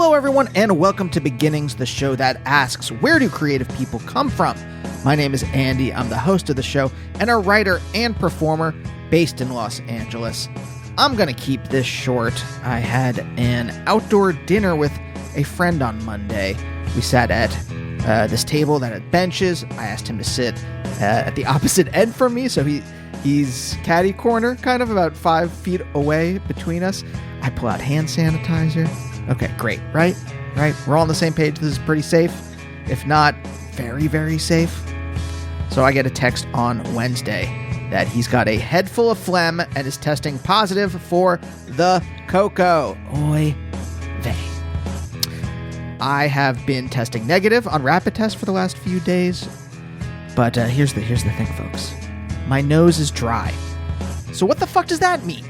Hello, everyone, and welcome to Beginnings, the show that asks, where do creative people come from? My name is Andy. I'm the host of the show and a writer and performer based in Los Angeles. I'm going to keep this short. I had an outdoor dinner with a friend on Monday. We sat at this table that had benches. I asked him to sit at the opposite end from me, so he's catty corner, kind of about 5 feet away between us. I pull out hand sanitizer. Okay, great, right? We're all on the same page. This is pretty safe. If not, very, very safe. So I get a text on Wednesday that he's got a head full of phlegm and is testing positive for the cocoa. Oy vey. I have been testing negative on rapid tests for the last few days. But here's the thing, folks. My nose is dry. So what the fuck does that mean?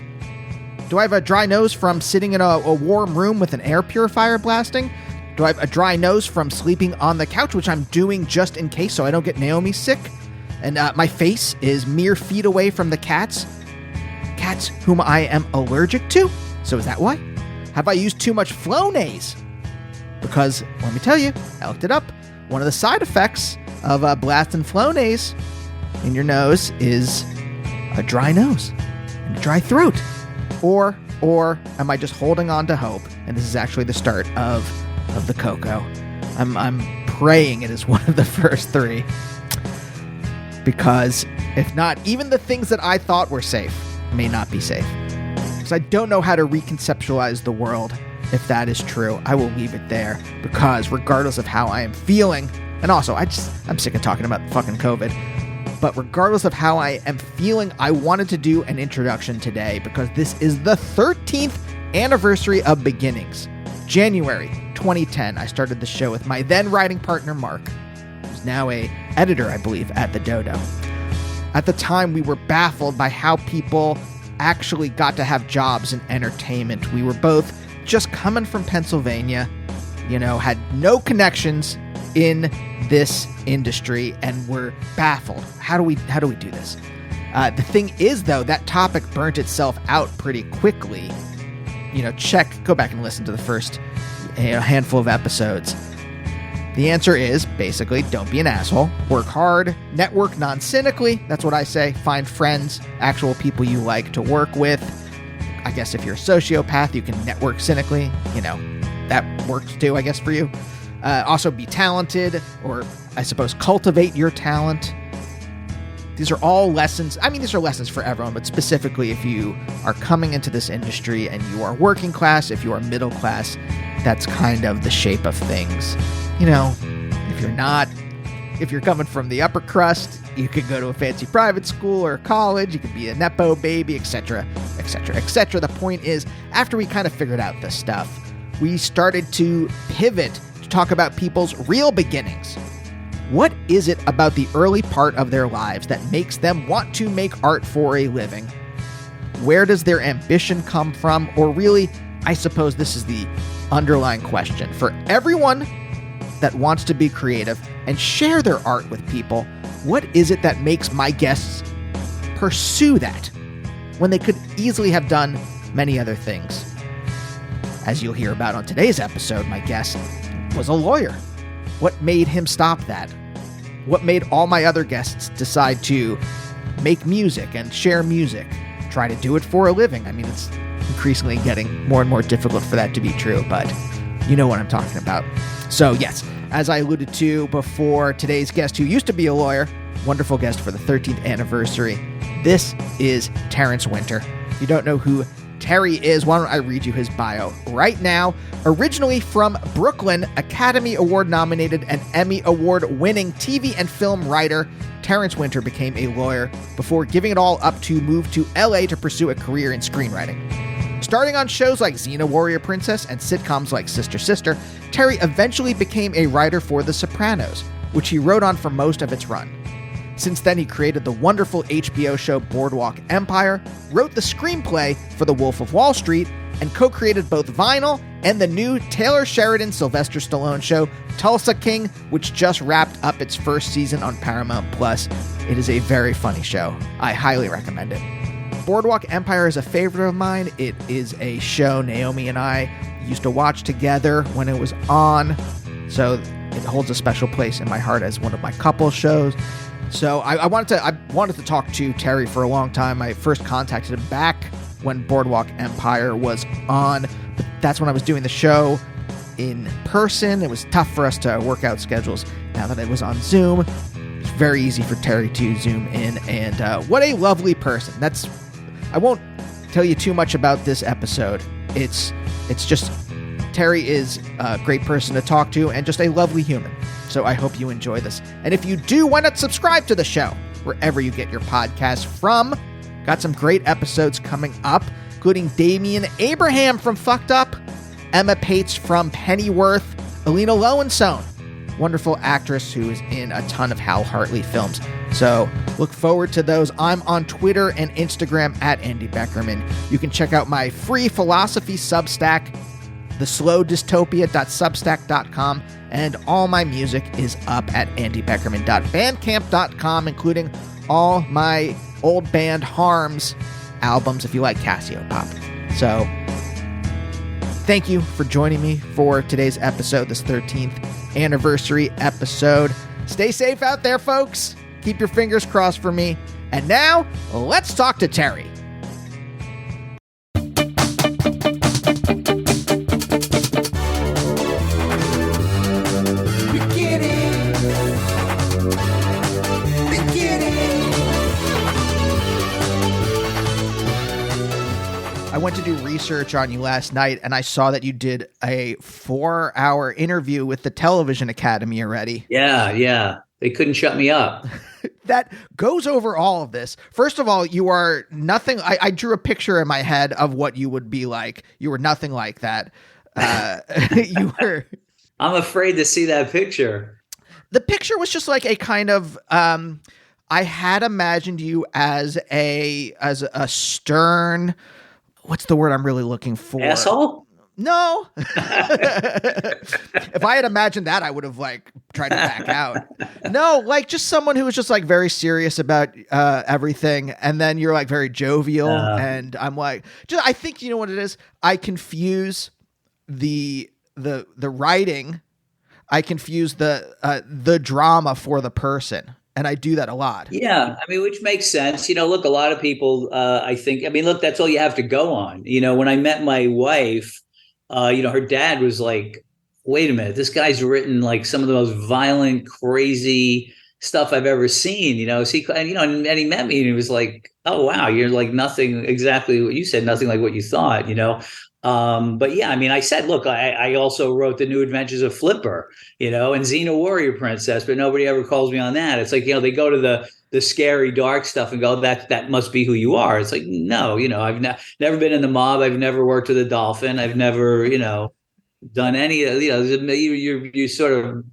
Do I have a dry nose from sitting in a warm room with an air purifier blasting? Do I have a dry nose from sleeping on the couch, which I'm doing just in case so I don't get Naomi sick? And my face is mere feet away from the cats whom I am allergic to? So is that why? Have I used too much Flonase? Because, let me tell you, I looked it up. One of the side effects of blasting Flonase in your nose is a dry nose and a dry throat. Or am I just holding on to hope, and this is actually the start of the cocoa? I'm praying it is one of the first three. Because if not, even the things that I thought were safe may not be safe. Because I don't know how to reconceptualize the world if that is true. I will leave it there. Because regardless of how I am feeling, and also I'm sick of talking about fucking COVID. But regardless of how I am feeling, I wanted to do an introduction today because this is the 13th anniversary of Beginnings. January 2010, I started the show with my then writing partner, Mark, who's now a editor, I believe, at The Dodo. At the time, we were baffled by how people actually got to have jobs in entertainment. We were both just coming from Pennsylvania, had no connections in this industry, and we're baffled. How do we do this? The thing is, though, that topic burnt itself out pretty quickly. Go back and listen to the first handful of episodes. The answer is basically don't be an asshole. Work hard, network non-cynically. That's what I say. Find friends, actual people you like to work with. I guess if you're a sociopath, you can network cynically. That works too, I guess, for you. Also be talented, or I suppose cultivate your talent. These are all lessons. I mean, these are lessons for everyone, but specifically if you are coming into this industry and you are working class, if you are middle class, that's kind of the shape of things. If you're coming from the upper crust, you could go to a fancy private school or college, you could be a Nepo baby, etc., etc., etc. The point is, after we kind of figured out this stuff, we started to pivot to talk about people's real beginnings. What is it about the early part of their lives that makes them want to make art for a living? Where does their ambition come from? Or really, I suppose this is the underlying question. For everyone that wants to be creative and share their art with people, what is it that makes my guests pursue that when they could easily have done many other things? As you'll hear about on today's episode, my guest was a lawyer. What made him stop that? What made all my other guests decide to make music and share music? Try to do it for a living. I mean, it's increasingly getting more and more difficult for that to be true, but you know what I'm talking about. So yes, as I alluded to before, today's guest, who used to be a lawyer, wonderful guest for the 13th anniversary, this is Terence Winter. If you don't know who Terry is, why don't I read you his bio right now. Originally from Brooklyn, Academy Award nominated and Emmy Award winning TV and film writer, Terence Winter became a lawyer before giving it all up to move to LA to pursue a career in screenwriting. Starting on shows like Xena Warrior Princess and sitcoms like Sister Sister, Terry eventually became a writer for The Sopranos, which he wrote on for most of its run. Since then, he created the wonderful HBO show Boardwalk Empire, wrote the screenplay for The Wolf of Wall Street, and co-created both Vinyl and the new Taylor Sheridan-Sylvester Stallone show Tulsa King, which just wrapped up its first season on Paramount+. It is a very funny show. I highly recommend it. Boardwalk Empire is a favorite of mine. It is a show Naomi and I used to watch together when it was on, so it holds a special place in my heart as one of my couple shows. So I wanted to talk to Terry for a long time. I first contacted him back when Boardwalk Empire was on, but that's when I was doing the show in person. It was tough for us to work out schedules. Now that it was on Zoom, it's very easy for Terry to Zoom in, and what a lovely person. I won't tell you too much about this episode. It's just, Terry is a great person to talk to and just a lovely human. So I hope you enjoy this. And if you do, why not subscribe to the show wherever you get your podcasts from? Got some great episodes coming up, including Damian Abraham from Fucked Up, Emma Pates from Pennyworth, Alina Lowensohn, wonderful actress who is in a ton of Hal Hartley films. So look forward to those. I'm on Twitter and Instagram at Andy Beckerman. You can check out my free philosophy Substack, theslowdystopia.substack.com, and all my music is up at andybeckerman.bandcamp.com, including all my old band Harm's albums if you like Cassiopeia. So thank you for joining me for today's episode, this 13th anniversary episode. Stay safe out there, folks. Keep your fingers crossed for me. And now, let's talk to Terry. I went to do research on you last night, and I saw that you did a 4-hour interview with the Television Academy already. Yeah. They couldn't shut me up. That goes over all of this. First of all, you are nothing. I drew a picture in my head of what you would be like. You were nothing like that. You were. I'm afraid to see that picture. The picture was just like a kind of. I had imagined you as a stern. What's the word I'm really looking for? Asshole? No. If I had imagined that, I would have tried to back out. No, just someone who was just very serious about everything, and then you're very jovial, and I'm I think you know what it is. I confuse the writing. I confuse the drama for the person. And I do that a lot. Yeah. Which makes sense. Look, a lot of people, look, that's all you have to go on. When I met my wife, her dad was like, wait a minute, this guy's written some of the most violent, crazy stuff I've ever seen, and he met me and he was like, oh, wow, you're nothing exactly what you said, nothing like what you thought, But yeah, I said, look, I also wrote The New Adventures of Flipper, and Xena Warrior Princess, but nobody ever calls me on that. It's they go to the scary, dark stuff and go, that must be who you are. It's no, I've never been in the mob. I've never worked with a dolphin. I've never, done any of, you sort of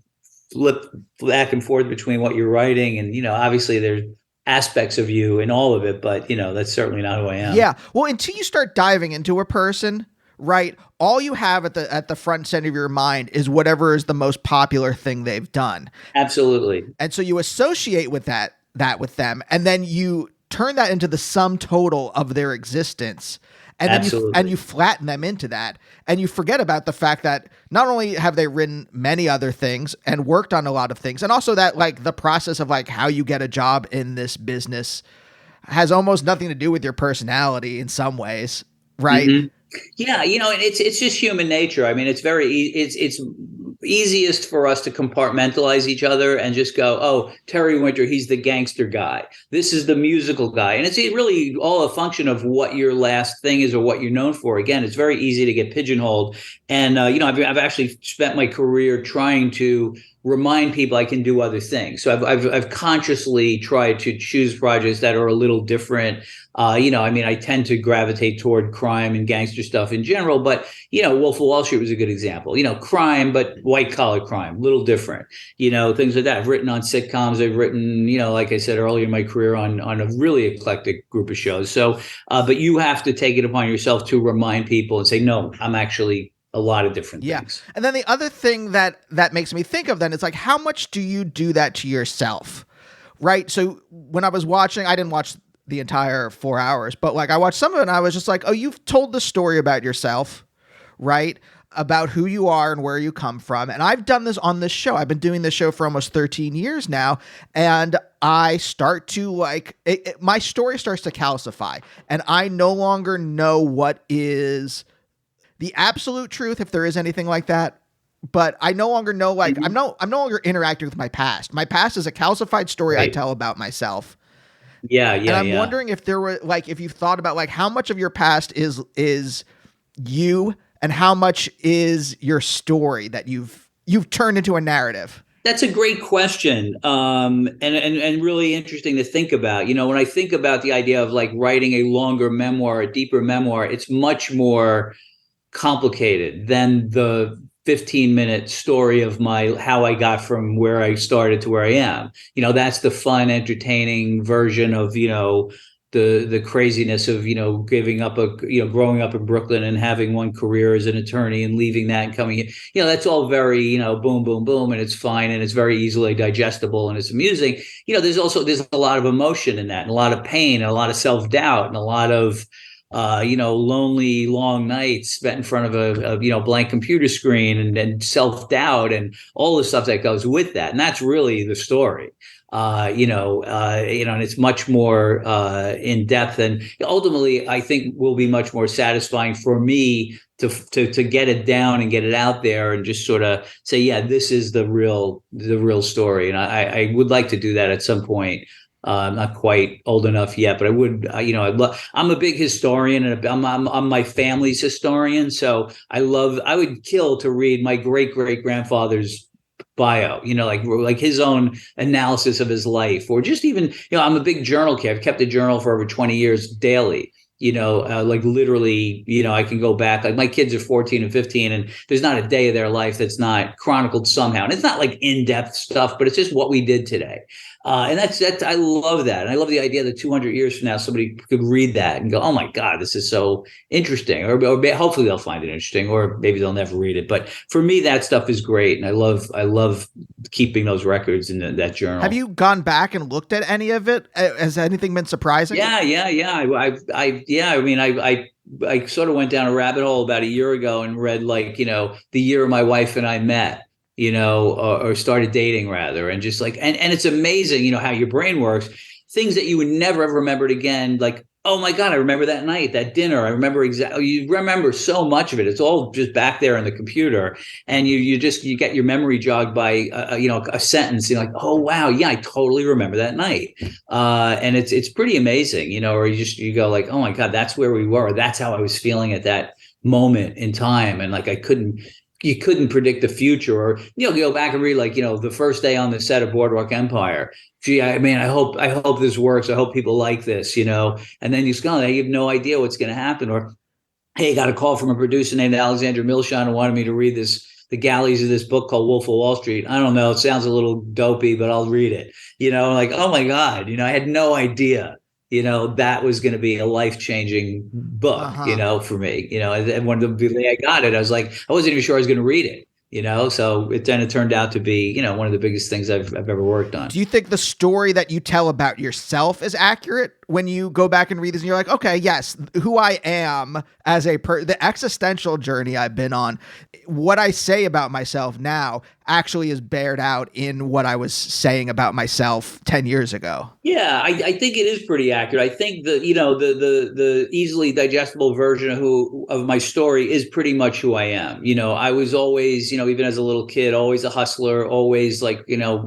flip back and forth between what you're writing. And, obviously there's aspects of you in all of it, but that's certainly not who I am. Yeah. Well, until you start diving into a person, right, all you have at the front center of your mind is whatever is the most popular thing they've done. Absolutely. And so you associate with that with them, and then you turn that into the sum total of their existence. And then you flatten them into that, and you forget about the fact that not only have they written many other things and worked on a lot of things, and also that the process of how you get a job in this business has almost nothing to do with your personality in some ways, right? Mm-hmm. Yeah, it's just human nature. It's it's easiest for us to compartmentalize each other and just go, oh, Terry Winter, he's the gangster guy. This is the musical guy. And it's really all a function of what your last thing is or what you're known for. Again, it's very easy to get pigeonholed. And, I've actually spent my career trying to remind people I can do other things. So I've consciously tried to choose projects that are a little different. I tend to gravitate toward crime and gangster stuff in general, but, Wolf of Wall Street was a good example, crime, but white collar crime, little different, things like that. I've written on sitcoms. I've written, like I said earlier in my career on a really eclectic group of shows. So, but you have to take it upon yourself to remind people and say, no, I'm actually a lot of different things. And then the other thing that makes me think of then is how much do you do that to yourself? Right. So when I was watching, I didn't watch the entire 4 hours, but like I watched some of it and I was just like, oh, you've told the story about yourself, right? About who you are and where you come from. And I've done this on this show. I've been doing this show for almost 13 years now. And I start to like, my story starts to calcify. And I no longer know what is the absolute truth, if there is anything like that. But I no longer know, like, I'm no longer interacting with my past. My past is a calcified story I tell about myself. Yeah. And I'm wondering if there were, like, if you've thought about, like, how much of your past is you and how much is your story that you've turned into a narrative? That's a great question, and really interesting to think about. You know, when I think about the idea of like writing a longer memoir, a deeper memoir, it's much more complicated than the 15-minute story of how I got from where I started to where I am. You know, that's the fun, entertaining version of, you know, the craziness of, you know, growing up in Brooklyn and having one career as an attorney and leaving that and coming in. You know, that's all very, you know, boom, boom, boom, and it's fine and it's very easily digestible and it's amusing. You know, there's a lot of emotion in that and a lot of pain and a lot of self-doubt and a lot of you know, lonely, long nights spent in front of a you know, blank computer screen and self-doubt and all the stuff that goes with that. And that's really the story. You know, and it's much more in depth, and ultimately, I think will be much more satisfying for me to get it down and get it out there, and just sort of say, yeah, this is the real story. And I would like to do that at some point. I'm not quite old enough yet, but I would, you know, I'm a big historian and I'm my family's historian. So I would kill to read my great grandfather's bio, you know, like his own analysis of his life, or just even, you know, I'm a big journal kid. I've kept a journal for over 20 years daily. You know, like literally, you know, I can go back, like my kids are 14 and 15 and there's not a day of their life that's not chronicled somehow. And it's not like in-depth stuff, but it's just what we did today. And that's I love that. And I love the idea that 200 years from now, somebody could read that and go, oh my God, this is so interesting. Or hopefully they'll find it interesting, or maybe they'll never read it. But for me, that stuff is great. And I love keeping those records in that journal. Have you gone back and looked at any of it? Has anything been surprising? Yeah. I mean, I sort of went down a rabbit hole about a year ago and read, like, you know, the year my wife and I met, you know, or started dating rather. And just like, and it's amazing, you know, how your brain works, things that you would never ever remembered again. Like, oh my God, I remember that night, that dinner. I remember exactly, you remember so much of it. It's all just back there in the computer. And you get your memory jogged by, you know, a sentence. You're like, oh wow, yeah, I totally remember that night. And it's pretty amazing, you know, or you go like, oh my God, that's where we were. That's how I was feeling at that moment in time. And like, you couldn't predict the future, or, you know, go back and read, like, you know, the first day on the set of Boardwalk Empire. Gee, I mean, I hope this works. I hope people like this, you know, and then you just go, you have no idea what's going to happen. Or, hey, I got a call from a producer named Alexandra Milshon who wanted me to read the galleys of this book called Wolf of Wall Street. I don't know. It sounds a little dopey, but I'll read it, you know, like, oh my God, you know, I had no idea, you know, that was going to be a life-changing book, you know, for me, you know, and when the day I got it, I was like, I wasn't even sure I was going to read it, you know, so it turned out to be, you know, one of the biggest things I've ever worked on. Do you think the story that you tell about yourself is accurate when you go back and read this and you're like, okay, yes, who I am as the existential journey I've been on, what I say about myself now actually is bared out in what I was saying about myself 10 years ago? Yeah, I think it is pretty accurate. I think the easily digestible version of my story is pretty much who I am. You know, I was always, you know, even as a little kid, always a hustler, always like, you know,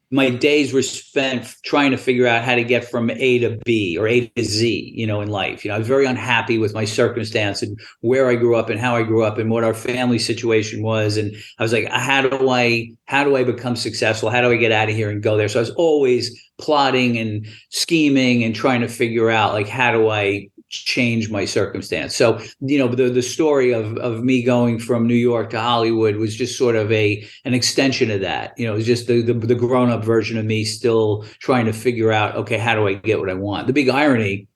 my days were spent trying to figure out how to get from A to B or A to Z, you know, in life. You know, I was very unhappy with my circumstance and where I grew up and how I grew up and what our family situation was. And I was like, how do I become successful? How do I get out of here and go there? So I was always plotting and scheming and trying to figure out, like, how do I change my circumstance? So, you know, the story of me going from New York to Hollywood was just sort of an extension of that. You know, it was just the grown-up version of me still trying to figure out, okay, how do I get what I want? The big irony,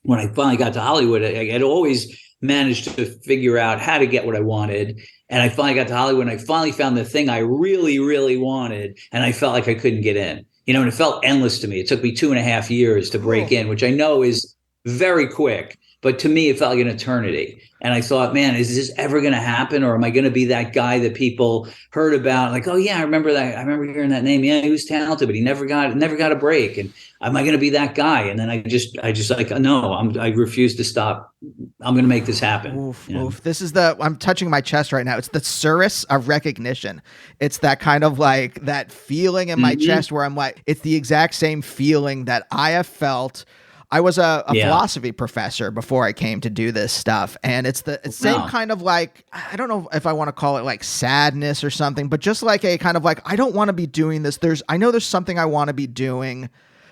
when I finally got to Hollywood, I had always managed to figure out how to get what I wanted. And I finally got to Hollywood and I finally found the thing I really, really wanted. And I felt like I couldn't get in. and it felt endless to me. It took me 2.5 years to break in, which I know is very quick, but to me, it felt like an eternity. And I thought, man, is this ever going to happen? Or am I going to be that guy that people heard about? Like, oh yeah, I remember that. I remember hearing that name. Yeah, he was talented, but he never got a break. And am I going to be that guy? And then I just like, no, I refuse to stop. I'm going to make this happen. Oof. This is I'm touching my chest right now. It's the surus of recognition. It's that kind of like that feeling in my chest where I'm like, it's the exact same feeling that I have felt. I was a philosophy professor before I came to do this stuff. And it's the same kind of like, I don't know if I want to call it like sadness or something, but just like a kind of like, I don't want to be doing this. I know there's something I want to be doing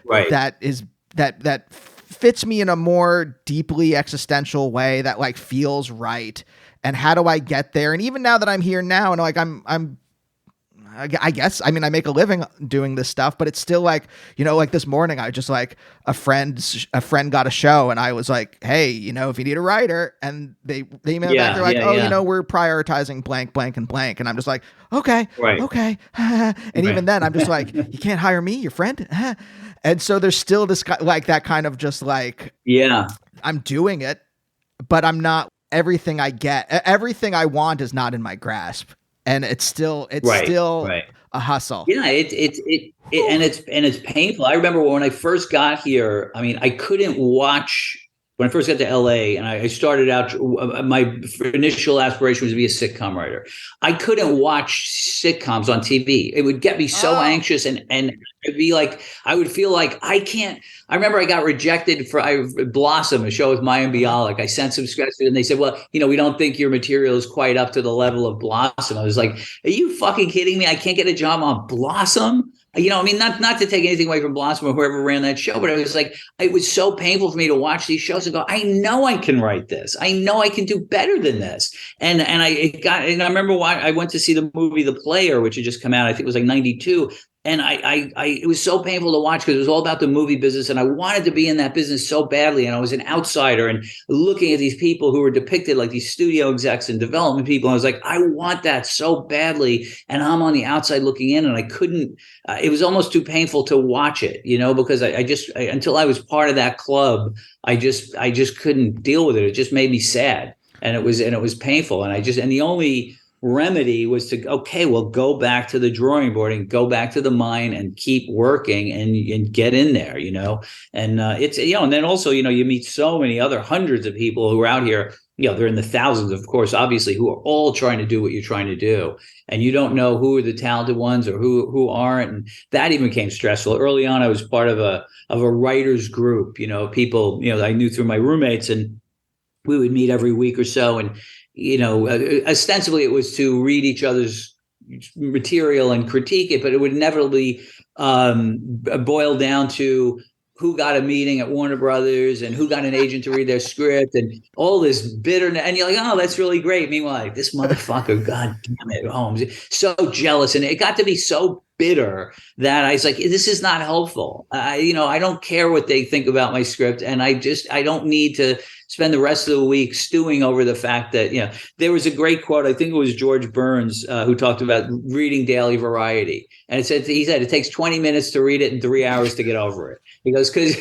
that fits me in a more deeply existential way that like feels right. And how do I get there? And even now that I'm here now and like I guess, I mean, I make a living doing this stuff, but it's still like, like this morning, I just like a friend got a show and I was like, hey, if you need a writer, and they emailed back, they're like, we're prioritizing blank, blank, and blank. And I'm just like, okay. And even then I'm just like, you can't hire me, your friend. And so there's still this like that kind of just like, I'm doing it, but I'm not everything everything I want is not in my grasp. And it's still a hustle. Yeah, it's painful. I remember when I first got here. I mean, I couldn't watch when I first got to LA, and I started out. My initial aspiration was to be a sitcom writer. I couldn't watch sitcoms on TV. It would get me so anxious, and I'd be like, I would feel like I can't. I remember I got rejected for Blossom, a show with Mayim Bialik. I sent some sketches and they said, well, we don't think your material is quite up to the level of Blossom. I was like, are you fucking kidding me? I can't get a job on Blossom? I mean, not to take anything away from Blossom or whoever ran that show, but I was like, it was so painful for me to watch these shows and go, I know I can write this. I know I can do better than this. And I remember why I went to see the movie The Player, which had just come out. I think it was like 92. And it was so painful to watch because it was all about the movie business. And I wanted to be in that business so badly. And I was an outsider and looking at these people who were depicted like these studio execs and development people. And I was like, I want that so badly. And I'm on the outside looking in and I couldn't, it was almost too painful to watch it, because I until I was part of that club, I just couldn't deal with it. It just made me sad. And it was painful. And the only remedy was to go back to the drawing board and go back to the mine and keep working and get in there, and it's and then also you meet so many other hundreds of people who are out here, they're in the thousands, of course, obviously, who are all trying to do what you're trying to do, and you don't know who are the talented ones or who aren't, and that even became stressful. Early on, I was part of a writers group, people I knew through my roommates, and we would meet every week or so, and ostensibly it was to read each other's material and critique it, but it would inevitably boil down to who got a meeting at Warner Brothers and who got an agent to read their script and all this bitterness. And you're like, oh, that's really great. Meanwhile, like, this motherfucker, God damn it, Holmes, so jealous. And it got to be so bitter that I was like, this is not helpful. I don't care what they think about my script. And I don't need to spend the rest of the week stewing over the fact that, there was a great quote. I think it was George Burns who talked about reading Daily Variety. And he said, it takes 20 minutes to read it and 3 hours to get over it. He goes, because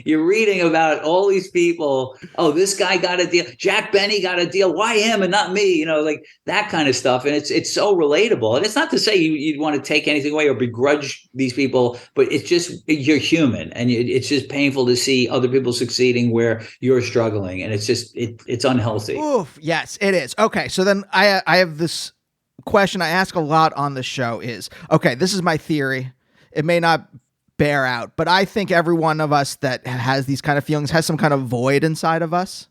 you're reading about all these people. Oh, this guy got a deal. Jack Benny got a deal. Why him and not me? Like that kind of stuff. And it's so relatable. And it's not to say you'd want to take anything away or begrudge these people, but it's just, you're human. And it's just painful to see other people succeeding where you're struggling. And it's just, it's unhealthy. Oof, yes, it is. Okay. So then I have this question I ask a lot on the show is, okay, this is my theory. It may not bear out, but I think every one of us that has these kind of feelings has some kind of void inside of us.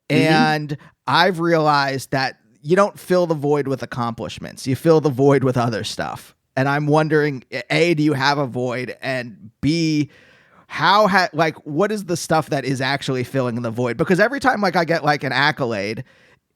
And I've realized that you don't fill the void with accomplishments. You fill the void with other stuff. And I'm wondering, A, do you have a void? And B, what is the stuff that is actually filling the void? Because every time I get an accolade,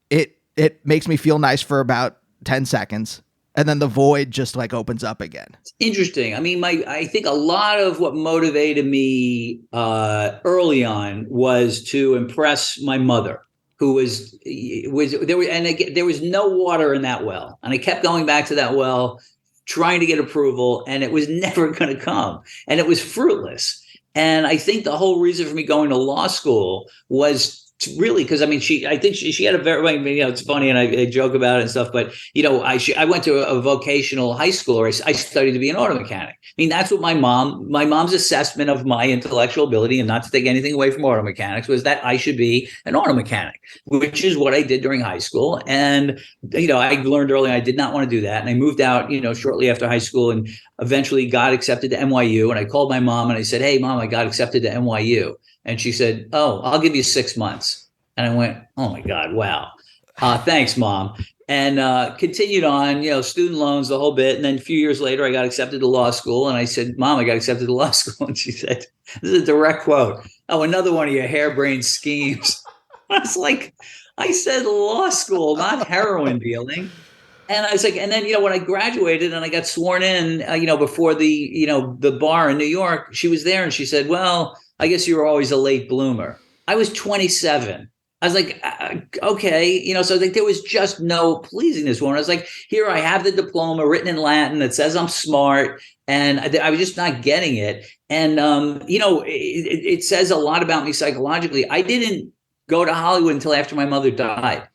it makes me feel nice for about 10 seconds. And then the void just opens up again. It's interesting. I mean, I think a lot of what motivated me early on was to impress my mother, who there was no water in that well. And I kept going back to that well trying to get approval, and it was never going to come, and it was fruitless. And I think the whole reason for me going to law school was really because I mean I think she had a very, you know, it's funny, and I joke about it and stuff, but you know, I went to a vocational high school where I studied to be an auto mechanic. I mean, that's what my mom's assessment of my intellectual ability, and not to take anything away from auto mechanics, was that I should be an auto mechanic, which is what I did during high school. And you know, I learned early I did not want to do that, and I moved out, you know, shortly after high school, and eventually got accepted to NYU. And I called my mom and I said, "Hey, Mom, I got accepted to NYU." And she said, "Oh, I'll give you 6 months." And I went, "Oh my God, wow. Thanks, Mom." And continued on, you know, student loans, the whole bit. And then a few years later, I got accepted to law school. And I said, "Mom, I got accepted to law school." And she said, this is a direct quote, "Oh, another one of your harebrained schemes." I was like, I said law school, not heroin dealing. And I was like, and then, you know, when I graduated and I got sworn in, you know, before the bar in New York, she was there and she said, "Well, I guess you were always a late bloomer." I was 27. I was like, okay, you know, so like there was just no pleasing this woman. I was like, here, I have the diploma written in Latin that says I'm smart, and I was just not getting it. And, you know, it says a lot about me psychologically. I didn't go to Hollywood until after my mother died.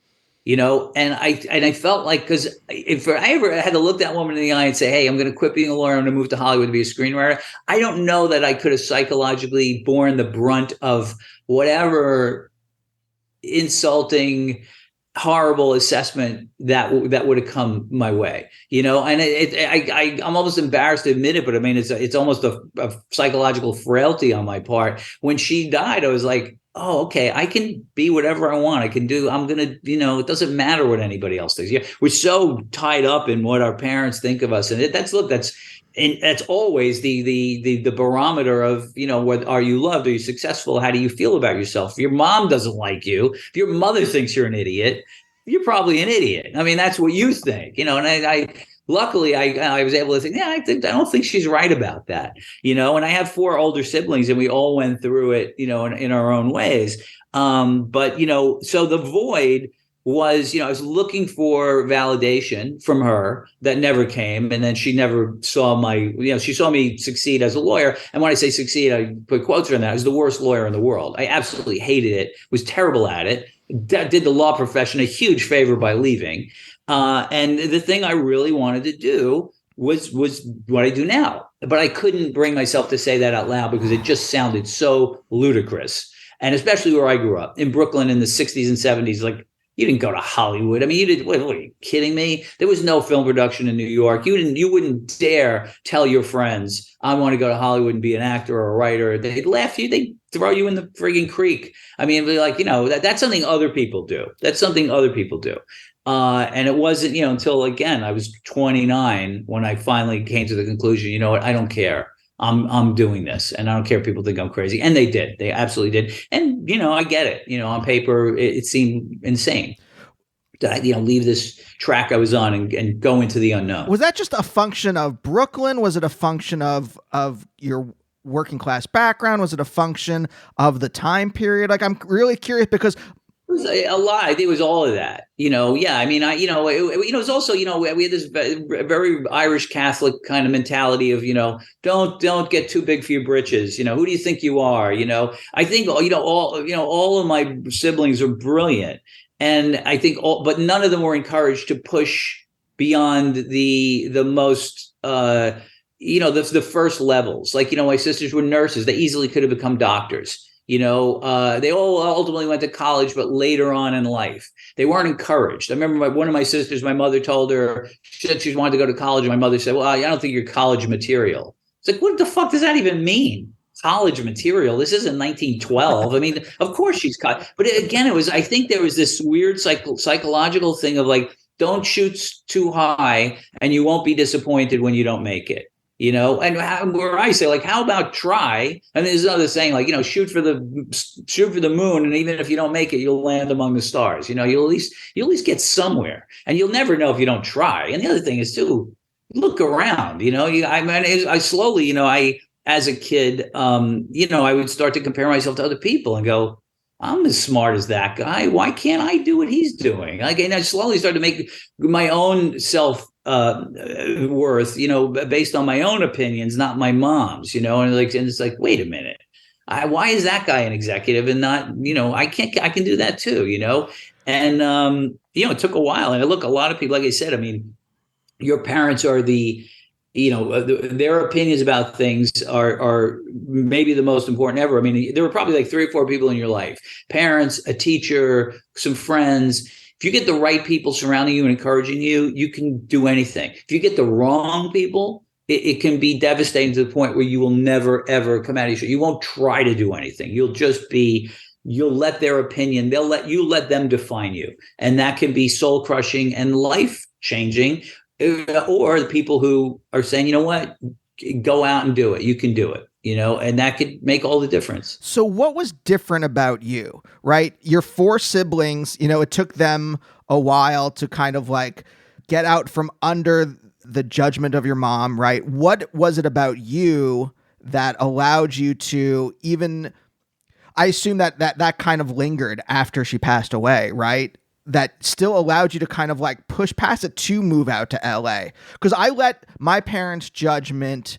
You know, and I felt like, because if I ever had to look that woman in the eye and say, "Hey, I'm going to quit being a lawyer, I'm going to move to Hollywood to be a screenwriter," I don't know that I could have psychologically borne the brunt of whatever insulting, horrible assessment that would have come my way. You know, and I'm almost embarrassed to admit it, but I mean, it's almost a psychological frailty on my part. When she died, I was like, oh, okay, I can be whatever I want. I'm going to, you know, it doesn't matter what anybody else thinks. Yeah, we're so tied up in what our parents think of us. And that's always the barometer of, you know, what, are you loved? Are you successful? How do you feel about yourself? If your mom doesn't like you, if your mother thinks you're an idiot, you're probably an idiot. I mean, that's what you think, you know, and I luckily, I was able to think, I don't think she's right about that, you know. And I have 4 older siblings, and we all went through it, you know, in our own ways. But you know, so the void was, you know, I was looking for validation from her that never came, and then she never saw she saw me succeed as a lawyer. And when I say succeed, I put quotes around that. I was the worst lawyer in the world. I absolutely hated it. Was terrible at it. Did the law profession a huge favor by leaving. And the thing I really wanted to do was what I do now. But I couldn't bring myself to say that out loud because it just sounded so ludicrous. And especially where I grew up in Brooklyn in the 60s and 70s, like, you didn't go to Hollywood. I mean, you did. What are you kidding me? There was no film production in New York. You wouldn't dare tell your friends, "I want to go to Hollywood and be an actor or a writer." They'd laugh at you. They'd throw you in the frigging creek. I mean, it'd be like, you know, that's something other people do. That's something other people do. And it wasn't, you know, until, again, I was 29 when I finally came to the conclusion, you know what, I don't care. I'm doing this, and I don't care if people think I'm crazy. And they did. They absolutely did. And, you know, I get it. You know, on paper, it seemed insane to, you know, leave this track I was on and go into the unknown. Was that just a function of Brooklyn? Was it a function of your working class background? Was it a function of the time period? Like, I'm really curious because It was a lot. I think it was all of that. You know, yeah. I mean, it was also, you know, we had this very Irish Catholic kind of mentality of, you know, don't get too big for your britches. You know, who do you think you are? You know, I think, you know, all of my siblings are brilliant, and I think but none of them were encouraged to push beyond the most, you know, the first levels. Like, you know, my sisters were nurses. They easily could have become doctors. You know, they all ultimately went to college, but later on in life, they weren't encouraged. I remember one of my sisters, my mother told her, she said she wanted to go to college. And my mother said, "Well, I don't think you're college material." It's like, what the fuck does that even mean? College material? This isn't 1912. I mean, of course she's caught. But again, I think there was this weird psychological thing of like, don't shoot too high and you won't be disappointed when you don't make it. You know, and where I say, like, how about try? And there's another saying, like, you know, shoot for the moon, and even if you don't make it, you'll land among the stars. You know, you'll at least get somewhere, and you'll never know if you don't try. And the other thing is too, look around. You know, I slowly, you know, as a kid, you know, I would start to compare myself to other people and go, I'm as smart as that guy. Why can't I do what he's doing? Like, and I slowly started to make my own self worth, based on my own opinions, not my mom's, and it's like, wait a minute. Why is that guy an executive and not, I can do that too, and, it took a while. And I look, a lot of people, like I said, I mean, your parents are their opinions about things are maybe the most important ever. I mean, there were probably like 3 or 4 people in your life: parents, a teacher, some friends. If you get the right people surrounding you and encouraging you, you can do anything. If you get the wrong people, it can be devastating to the point where you will never, ever come out of your show. You won't try to do anything. You'll let their opinion, let them define you. And that can be soul crushing and life changing. Or the people who are saying, you know what, go out and do it. You can do it, and that could make all the difference. So what was different about you, right? Your 4 siblings, it took them a while to kind of like get out from under the judgment of your mom, right? What was it about you that allowed you to even, I assume that kind of lingered after she passed away, right? That still allowed you to kind of like push past it to move out to LA. Because I let my parents' judgment,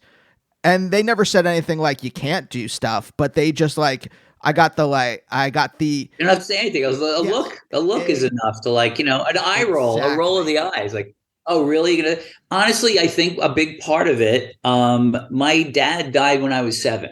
and they never said anything like you can't do stuff, but they just like, I got the You don't have to say anything. A look is enough to, like, an eye roll, a roll of the eyes. Like, oh, really? Honestly, I think a big part of it, my dad died when I was 7,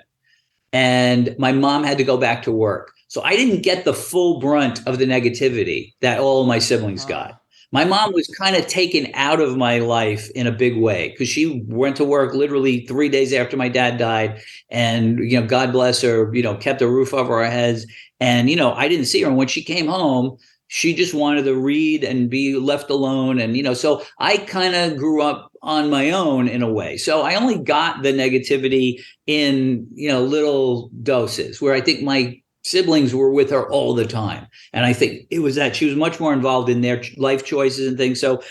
and my mom had to go back to work. So I didn't get the full brunt of the negativity that all of my siblings got. My mom was kind of taken out of my life in a big way because she went to work literally 3 days after my dad died. And, God bless her, kept a roof over our heads. And, I didn't see her. And when she came home, she just wanted to read and be left alone. And, so I kind of grew up on my own in a way. So I only got the negativity in, little doses, where I think my siblings were with her all the time. And I think it was that she was much more involved in their life choices and things. So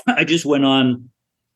I just went on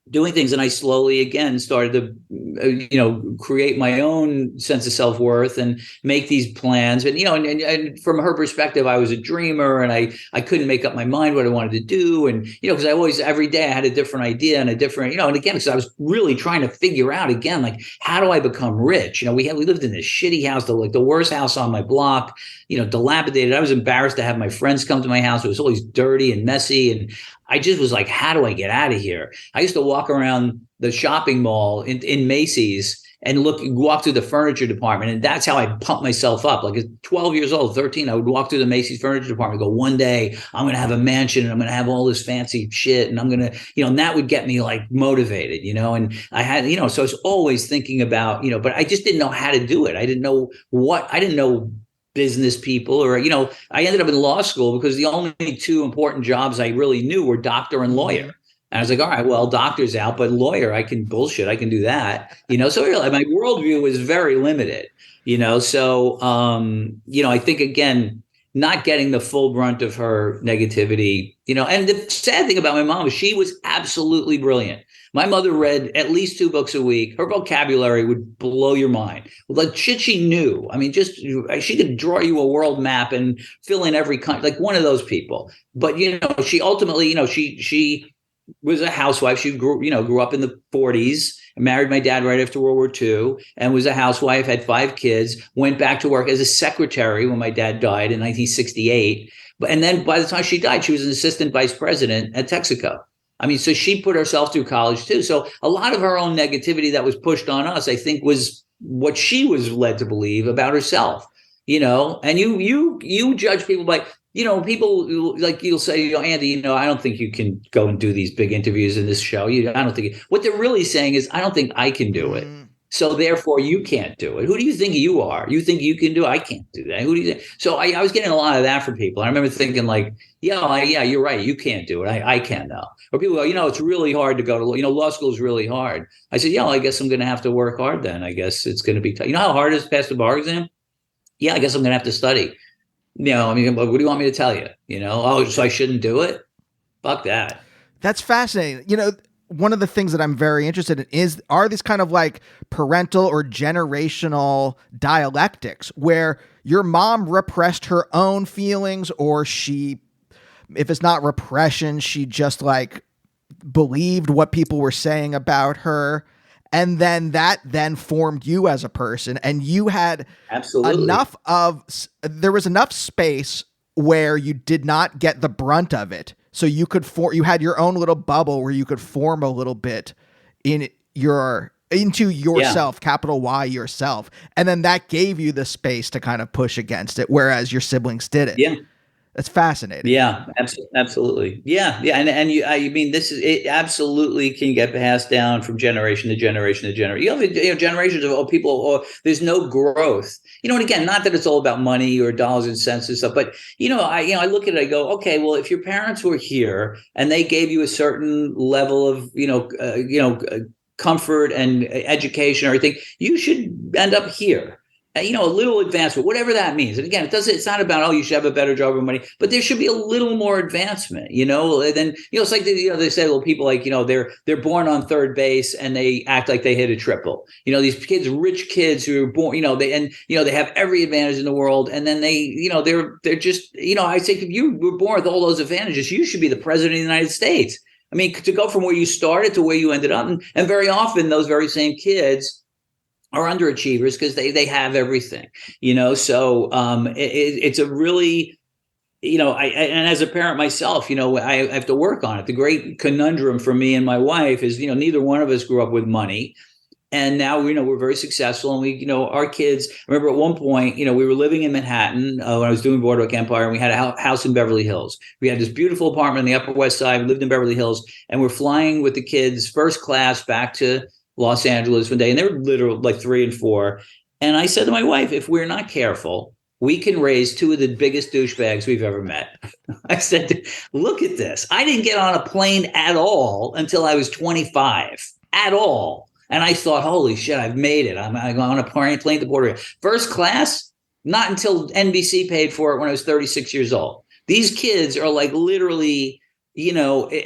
doing things, and I slowly again started to create my own sense of self-worth and make these plans. And and from her perspective, I was a dreamer, and I couldn't make up my mind what I wanted to do. And because I always, every day I had a different idea and a different, and again, because I was really trying to figure out again, like, how do I become rich? We lived in this shitty house, the worst house on my block, dilapidated. I was embarrassed to have my friends come to my house. It was always dirty and messy, and I just was like, how do I get out of here? I used to walk around the shopping mall in Macy's and walk through the furniture department. And that's how I pumped myself up. Like, at 12 years old, 13, I would walk through the Macy's furniture department and go, one day I'm going to have a mansion and I'm going to have all this fancy shit. And I'm going to, and that would get me like motivated, and I had, so I was always thinking about, but I just didn't know how to do it. I didn't know business people, or, I ended up in law school because the only 2 important jobs I really knew were doctor and lawyer. And I was like, all right, well, doctor's out, but lawyer, I can do that, so really my worldview was very limited, so, I think, again, not getting the full brunt of her negativity, and the sad thing about my mom is she was absolutely brilliant. My mother read at least 2 books a week. Her vocabulary would blow your mind. The shit she knew. I mean, she could draw you a world map and fill in every country, like one of those people. But, she ultimately, she was a housewife. She grew up in the 40s, married my dad right after World War II, and was a housewife, had 5 kids, went back to work as a secretary when my dad died in 1968. And then by the time she died, she was an assistant vice president at Texaco. I mean, so she put herself through college too. So a lot of her own negativity that was pushed on us, I think, was what she was led to believe about herself, and you judge people by, people like, you'll say, Andy, I don't think you can go and do these big interviews in this show. I don't think what they're really saying is, I don't think I can do it. So therefore you can't do it. Who do you think you are? You think you can do it? I can't do that. Who do you think? So I was getting a lot of that from people. I remember thinking like, yeah, you're right. You can't do it. I can now. Or people go, it's really hard to go to, law school is really hard. I said, I guess I'm going to have to work hard then. I guess it's going to be tough. You know how hard it is to pass the bar exam? Yeah, I guess I'm going to have to study. I mean, what do you want me to tell you? So I shouldn't do it? Fuck that. That's fascinating. one of the things that I'm very interested in are these kind of like parental or generational dialectics where your mom repressed her own feelings, or if it's not repression, she just like believed what people were saying about her. And then that then formed you as a person, and you had Absolutely. there was enough space where you did not get the brunt of it. So you you had your own little bubble where you could form a little bit into yourself, capital Y yourself. And then that gave you the space to kind of push against it, whereas your siblings did it. Yeah. That's fascinating. Yeah, absolutely. Yeah, yeah, and I mean, this is it. Absolutely, can get passed down from generation to generation to generation. You know, generations of people. Or there's no growth. You know, and again, not that it's all about money or dollars and cents and stuff, but I look at it. I go, okay, well, if your parents were here and they gave you a certain level of comfort and education or everything, you should end up here. A little advancement, whatever that means. And again, it's not about, oh, you should have a better job or money, but there should be a little more advancement, and then, it's like, they say, well, people like, they're born on third base and they act like they hit a triple. These kids, rich kids who are born, they have every advantage in the world. And then they're just, I say, if you were born with all those advantages, you should be the president of the United States. I mean, to go from where you started to where you ended up. And very often those very same kids are underachievers because they have everything, so it's a really, and as a parent myself, I have to work on it. The great conundrum for me and my wife is, neither one of us grew up with money. And now, we're very successful, and our kids, I remember at one point, we were living in Manhattan when I was doing Boardwalk Empire, and we had a house in Beverly Hills. We had this beautiful apartment on the Upper West Side. We lived in Beverly Hills, and we're flying with the kids first class back to Los Angeles one day, and they were literally like 3 and 4. And I said to my wife, if we're not careful, we can raise 2 of the biggest douchebags we've ever met. I said, look at this. I didn't get on a plane at all until I was 25, at all. And I thought, holy shit, I've made it. I'm on a plane to Puerto Rico. First class, not until NBC paid for it when I was 36 years old. These kids are like literally,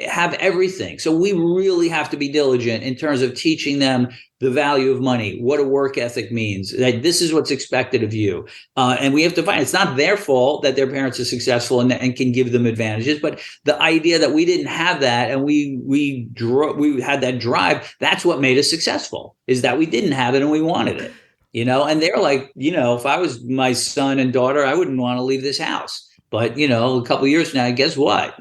have everything. So we really have to be diligent in terms of teaching them the value of money, what a work ethic means, that this is what's expected of you. And we have to find, it's not their fault that their parents are successful and can give them advantages, but the idea that we didn't have that and we had that drive, that's what made us successful, is that we didn't have it and we wanted it, and they're like, if I was my son and daughter, I wouldn't want to leave this house. But, a couple of years now, guess what?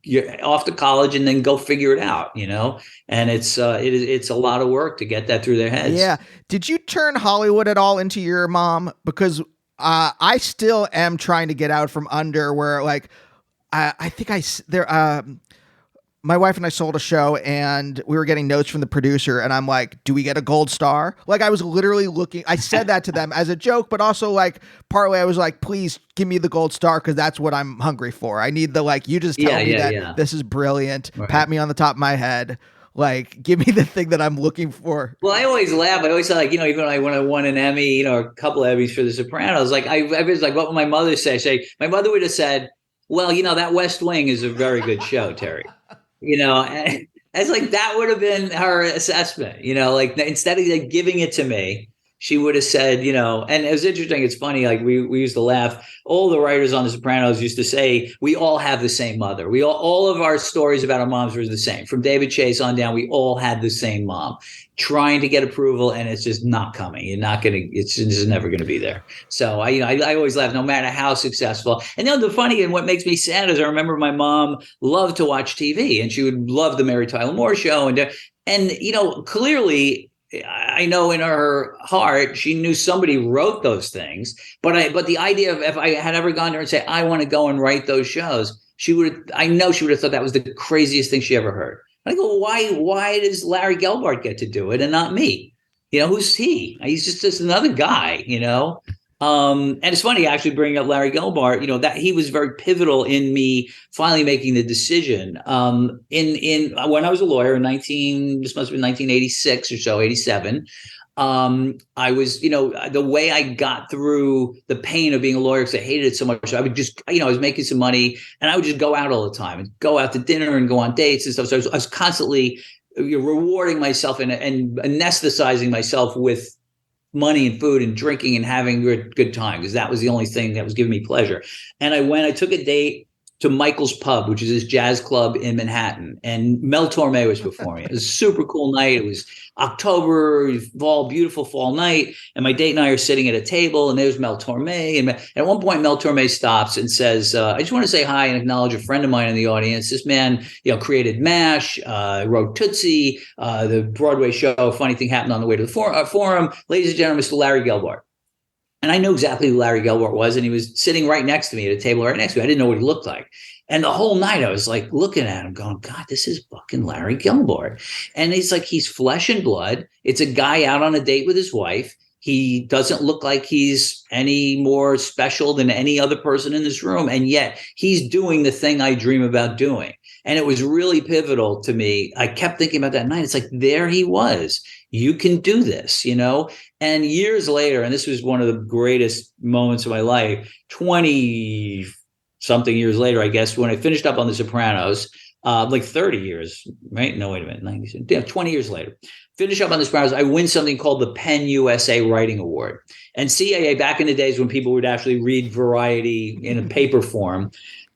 You're off to college and then go figure it out, and it's a lot of work to get that through their heads. Yeah. Did you turn Hollywood at all into your mom? Because I still am trying to get out from under where, like, I think my wife and I sold a show and we were getting notes from the producer, and I'm like, do we get a gold star? Like, I was literally looking, I said that to them as a joke, but also like partly I was like, please give me the gold star, because that's what I'm hungry for. I need the, like, you just tell me that this is brilliant, right. Pat me on the top of my head. Like, give me the thing that I'm looking for. Well, I always laugh. I always say, like, even when I won an Emmy, a couple of Emmys for The Sopranos, like, I was like, what would my mother say? My mother would have said, well, that West Wing is a very good show, Terry. And it's like, that would have been her assessment, like, instead of like giving it to me, she would have said, and it was interesting. It's funny. Like, we used to laugh. All the writers on The Sopranos used to say, we all have the same mother. All of our stories about our moms were the same. From David Chase on down, we all had the same mom trying to get approval, and it's just not coming. It's just never going to be there. So I always laugh, no matter how successful. And the funny, and what makes me sad is I remember my mom loved to watch TV, and she would love the Mary Tyler Moore Show. And clearly, I know in her heart, she knew somebody wrote those things. But the idea of, if I had ever gone to her and say, I want to go and write those shows, I know she would have thought that was the craziest thing she ever heard. I go, why does Larry Gelbart get to do it and not me? Who's he? He's just another guy, And it's funny, actually, bringing up Larry Gelbart, that he was very pivotal in me finally making the decision. In when I was a lawyer in this must have been 1986 or so, 87. I was, the way I got through the pain of being a lawyer, because I hated it so much, I would just, I was making some money and I would just go out all the time and go out to dinner and go on dates and stuff. So I was constantly rewarding myself and anesthetizing myself with money and food and drinking and having a good time, because that was the only thing that was giving me pleasure. And I took a date to Michael's Pub, which is this jazz club in Manhattan, and Mel Torme was performing. It was a super cool night. It was October, fall, beautiful fall night, and my date and I are sitting at a table, and there's Mel Torme. And at one point, Mel Torme stops and says, "I just want to say hi and acknowledge a friend of mine in the audience. This man, created MASH, wrote Tootsie, the Broadway show Funny Thing Happened on the Way to the Forum. Ladies and gentlemen, Mr. Larry Gelbart." And I knew exactly who Larry Gelbart was, and he was sitting right next to me at a table right next to me. I didn't know what he looked like. And the whole night I was like looking at him going, God, this is fucking Larry Gelbart. And he's like, he's flesh and blood. It's a guy out on a date with his wife. He doesn't look like he's any more special than any other person in this room. And yet he's doing the thing I dream about doing. And it was really pivotal to me. I kept thinking about that night. It's like, there he was. You can do this, And years later, and this was one of the greatest moments of my life, 20 something years later, I guess, when I finished up on The Sopranos, like 30 years, right? No, wait a minute, 90, 20 years later, finish up on The Sopranos, I win something called the Penn USA Writing Award. And CAA, back in the days when people would actually read Variety in a paper form,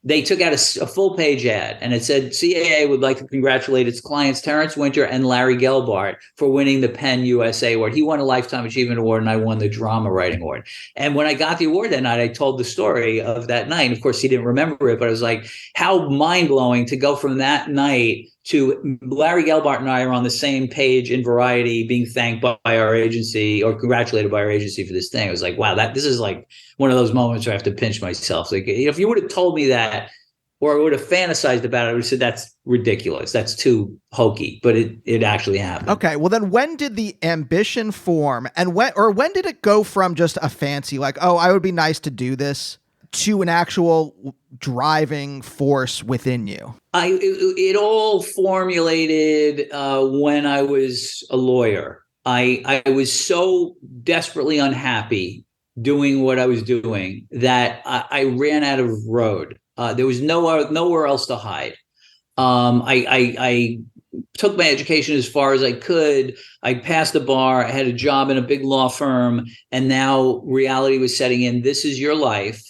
they took out a full page ad, and it said CAA would like to congratulate its clients, Terence Winter and Larry Gelbart, for winning the Penn USA Award. He won a Lifetime Achievement Award, and I won the Drama Writing Award. And when I got the award that night, I told the story of that night. Of course, he didn't remember it, but I was like, how mind-blowing to go from that night to Larry Gelbart and I are on the same page in Variety, being thanked by our agency or congratulated by our agency for this thing. I was like, wow, this is like one of those moments where I have to pinch myself. Like, if you would have told me that, or I would have fantasized about it, I would have said, that's ridiculous. That's too hokey, but it actually happened. Okay. Well, then when did the ambition form, and when did it go from just a fancy, like, oh, I would be nice to do this, to an actual driving force within you? It all formulated when I was a lawyer. I was so desperately unhappy doing what I was doing that I ran out of road. There was nowhere else to hide. I took my education as far as I could. I passed the bar. I had a job in a big law firm, and now reality was setting in. This is your life.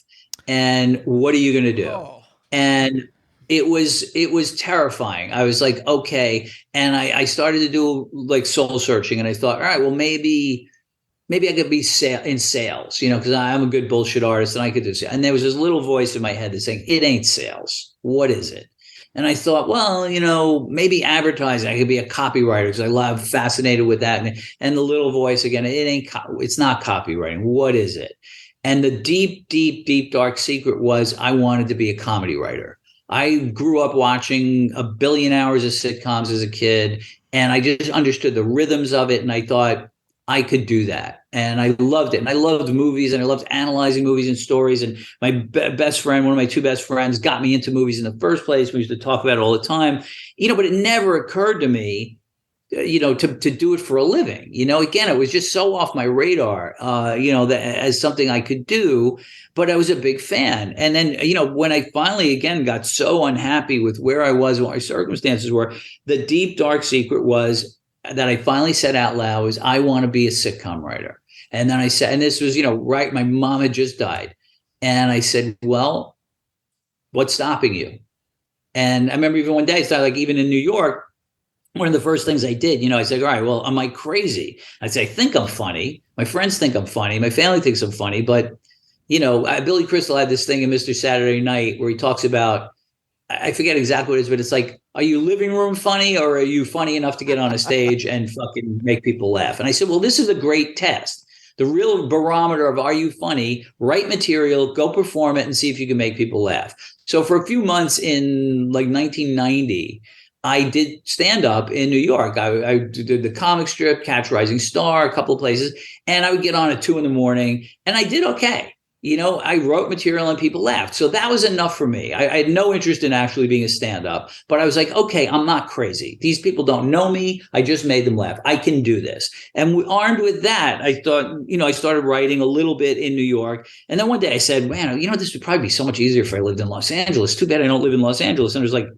And what are you going to do? Oh. And it was terrifying. I was like, okay. And I started to do like soul searching, and I thought, all right, well, maybe I could be in sales, because I'm a good bullshit artist and I could do sales. And there was this little voice in my head that's saying, it ain't sales. What is it? And I thought, well, maybe advertising. I could be a copywriter because I'm fascinated with that. And the little voice again, it's not copywriting. What is it? And the deep, deep, deep, dark secret was I wanted to be a comedy writer. I grew up watching 1 billion hours of sitcoms as a kid, and I just understood the rhythms of it. And I thought I could do that. And I loved it. And I loved movies, and I loved analyzing movies and stories. And my best friend, one of my two best friends, got me into movies in the first place. We used to talk about it all the time, but it never occurred to me to do it for a living. Again, it was just so off my radar, that as something I could do, but I was a big fan. And then, when I finally, again, got so unhappy with where I was, what my circumstances were, the deep, dark secret was that I finally said out loud was, I want to be a sitcom writer. And then I said, and this was, right, my mom had just died. And I said, well, what's stopping you? And I remember even one day, it's like, even in New York, one of the first things I did, I said, all right, well, am I crazy? I say, I think I'm funny. My friends think I'm funny. My family thinks I'm funny. But, Billy Crystal had this thing in Mr. Saturday Night where he talks about, I forget exactly what it is, but it's like, are you living room funny, or are you funny enough to get on a stage and fucking make people laugh? And I said, well, this is a great test. The real barometer of, are you funny? Write material, go perform it, and see if you can make people laugh. So for a few months in like 1990, I did stand up in New York. I did the comic strip, Catch Rising Star, a couple of places, and I would get on at 2 a.m, and I did okay. I wrote material and people laughed. So that was enough for me. I had no interest in actually being a stand-up, but I was like, okay, I'm not crazy. These people don't know me. I just made them laugh. I can do this. And armed with that, I thought, I started writing a little bit in New York. And then one day I said, man, this would probably be so much easier if I lived in Los Angeles. Too bad I don't live in Los Angeles. And it was like,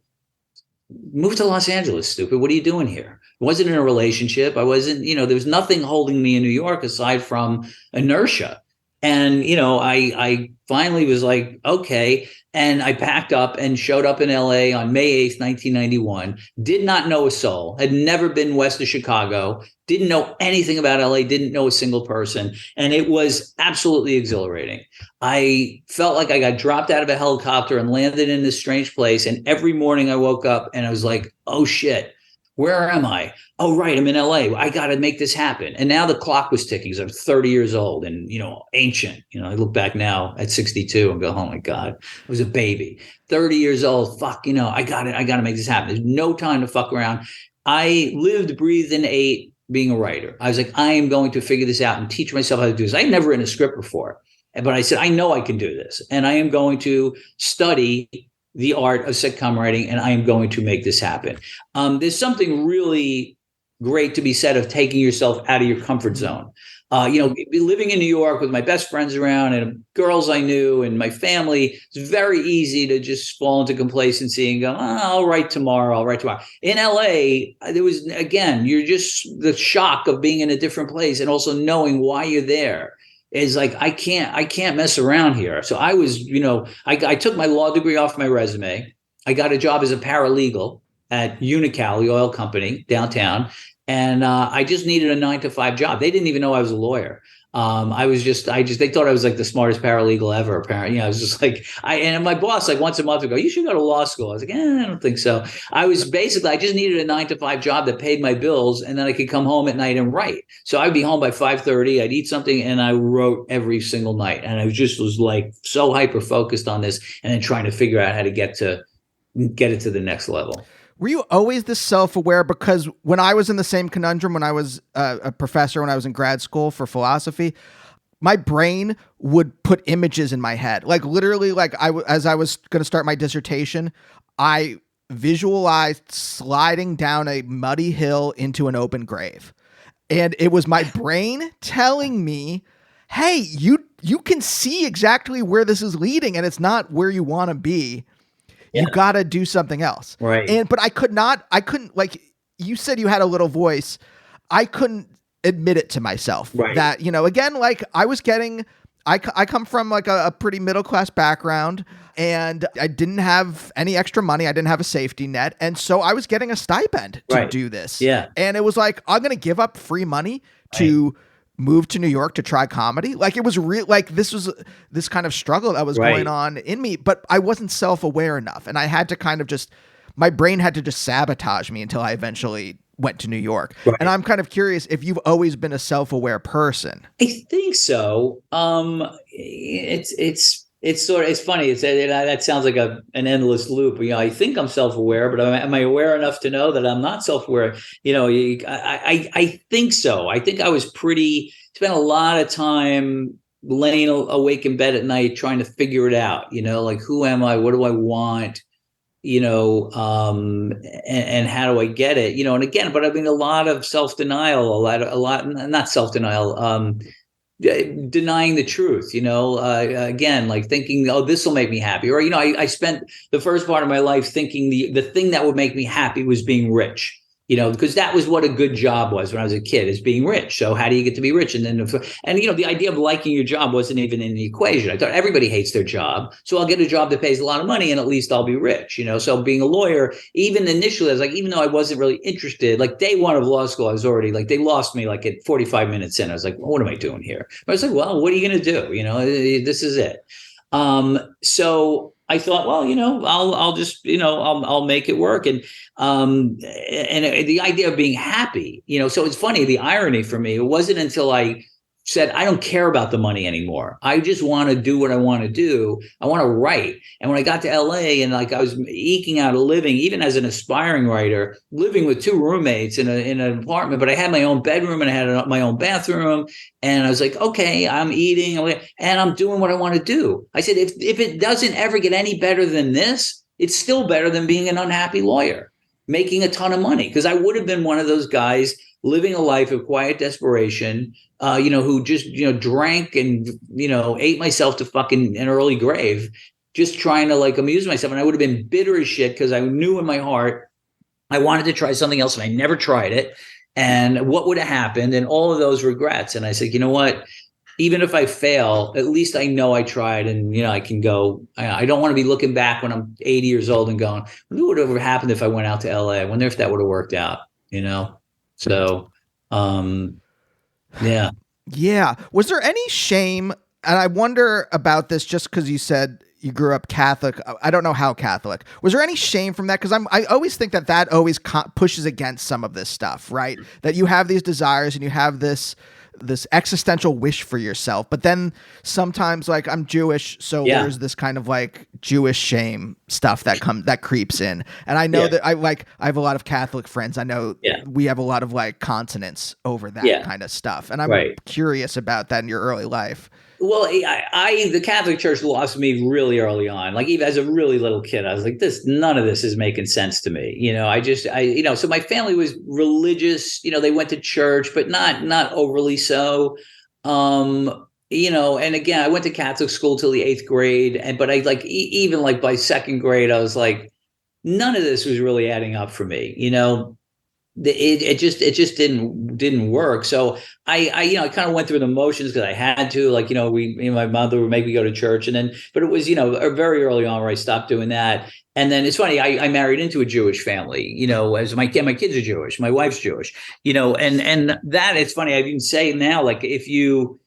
move to Los Angeles, stupid. What are you doing here? I wasn't in a relationship. I wasn't, there was nothing holding me in New York aside from inertia. And, I finally was like, okay. And I packed up and showed up in LA on May 8th, 1991. Did not know a soul, had never been west of Chicago, didn't know anything about LA, didn't know a single person. And it was absolutely exhilarating. I felt like I got dropped out of a helicopter and landed in this strange place. And every morning I woke up and I was like, oh shit, where am I? Oh, right, I'm in LA. I got to make this happen. And now the clock was ticking because I'm 30 years old and, ancient. I look back now at 62 and go, oh my God, I was a baby. 30 years old. Fuck, I got to make this happen. There's no time to fuck around. I lived, breathed, and ate being a writer. I was like, I am going to figure this out and teach myself how to do this. I'd never written a script before, but I said, I know I can do this. And I am going to study the art of sitcom writing, and I am going to make this happen. There's something really great to be said of taking yourself out of your comfort zone. Living in New York with my best friends around and girls I knew and my family, it's very easy to just fall into complacency and go, I'll write tomorrow. In LA, there was, again, you're just the shock of being in a different place and also knowing why you're there. Is like, I can't mess around here. So I was, I took my law degree off my resume. I got a job as a paralegal at Unical, the oil company downtown. And I just needed a 9-to-5 job. They didn't even know I was a lawyer. They thought I was like the smartest paralegal ever, apparently. I was just like, and my boss, like once a month would go, you should go to law school. I was like, I don't think so. I just needed a 9-to-5 job that paid my bills and then I could come home at night and write. So I'd be home by 5:30, I'd eat something and I wrote every single night. And I was like so hyper focused on this and then trying to figure out how to get it to the next level. Were you always this self-aware? Because when I was in the same conundrum, when I was a professor, when I was in grad school for philosophy, my brain would put images in my head. Like literally, as I was going to start my dissertation, I visualized sliding down a muddy hill into an open grave. And it was my brain telling me, hey, you can see exactly where this is leading and it's not where you want to be. Yeah. You got to do something else. Right. But I couldn't, like you said, you had a little voice. I couldn't admit it to myself that, again, like I come from like a pretty middle-class background and I didn't have any extra money. I didn't have a safety net. And so I was getting a stipend to do this. Yeah. And it was like, I'm going to give up free money to moved to New York to try comedy. Like it was real, like this was this kind of struggle that was going on in me, but I wasn't self-aware enough. And I had to my brain had to just sabotage me until I eventually went to New York. Right. And I'm kind of curious if you've always been a self-aware person. I think so. It's funny. That sounds like an endless loop. I think I'm self-aware, but am I aware enough to know that I'm not self-aware? I think so. I think I was spent a lot of time laying awake in bed at night trying to figure it out. Like who am I? What do I want? And how do I get it? And again, but I mean, a lot of self-denial, not self-denial. Denying the truth, again, like thinking, oh, this will make me happy. Or, I spent the first part of my life thinking the thing that would make me happy was being rich, because that was what a good job was when I was a kid, is being rich. So how do you get to be rich? And then, the idea of liking your job wasn't even in the equation. I thought everybody hates their job. So I'll get a job that pays a lot of money and at least I'll be rich, So being a lawyer, even initially, I was like, even though I wasn't really interested, like day one of law school, I was already like, they lost me like at 45 minutes in. I was like, well, what am I doing here? But I was like, well, what are you going to do? This is it. So I thought, well, I'll just, I'll make it work. And the idea of being happy, so it's funny, the irony for me, it wasn't until I said, I don't care about the money anymore. I just want to do what I want to do. I want to write. And when I got to LA and like I was eking out a living, even as an aspiring writer, living with two roommates in an apartment, but I had my own bedroom and I had my own bathroom. And I was like, okay, I'm eating and I'm doing what I want to do. I said, if it doesn't ever get any better than this, it's still better than being an unhappy lawyer, making a ton of money. Because I would have been one of those guys living a life of quiet desperation, who just, drank and, ate myself to fucking an early grave, just trying to like amuse myself. And I would have been bitter as shit because I knew in my heart I wanted to try something else and I never tried it. And what would have happened? And all of those regrets. And I said, you know what? Even if I fail, at least I know I tried, and I can go. I don't want to be looking back when I'm 80 years old and going, what would have happened if I went out to LA? I wonder if that would have worked out, So, yeah. Yeah. Was there any shame? And I wonder about this just because you said you grew up Catholic. I don't know how Catholic. Was there any shame from that? Because I always think that always pushes against some of this stuff, right? That you have these desires and you have this existential wish for yourself, but then sometimes, like, I'm Jewish, so there's this kind of like Jewish shame stuff that creeps in. And I know that I have a lot of Catholic friends. I know we have a lot of like consonants over that kind of stuff. And I'm curious about that in your early life. Well, the Catholic Church lost me really early on. Like, even as a really little kid, I was like, none of this is making sense to me. So my family was religious, they went to church, but not overly so. And again, I went to Catholic school till the 8th grade. But I even by 2nd grade, I was like, none of this was really adding up for me, It just didn't work. So I kind of went through the motions because I had to, my mother would make me go to church, but it was, very early on where I stopped doing that. And then it's funny, I married into a Jewish family, as my kids are Jewish, my wife's Jewish, and that, it's funny, I even say now, like, if you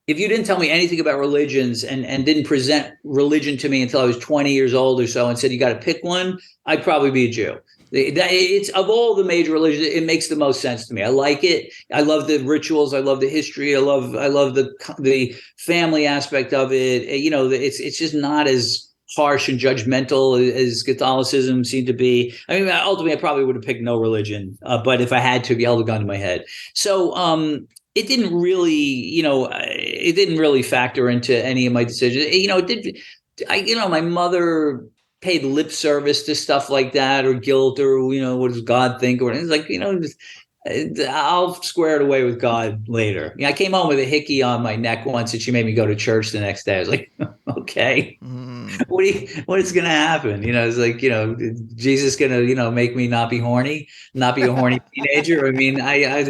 didn't tell me anything about religions and didn't present religion to me until I was 20 years old or so and said, you got to pick one, I'd probably be a Jew. It's, of all the major religions, it makes the most sense to me. I like it. I love the rituals. I love the history. I love the family aspect of it. It's just not as harsh and judgmental as Catholicism seemed to be. I mean, ultimately, I probably would have picked no religion, but if I had to, be held a gun to my head. So it didn't really factor into any of my decisions. It did. My mother paid lip service to stuff like that, or guilt, or what does God think, or it's like, I'll square it away with God later. I came home with a hickey on my neck once, and she made me go to church the next day. I was like, okay, what is gonna happen? It's like, Jesus gonna make me not be horny, not be a horny teenager? I mean,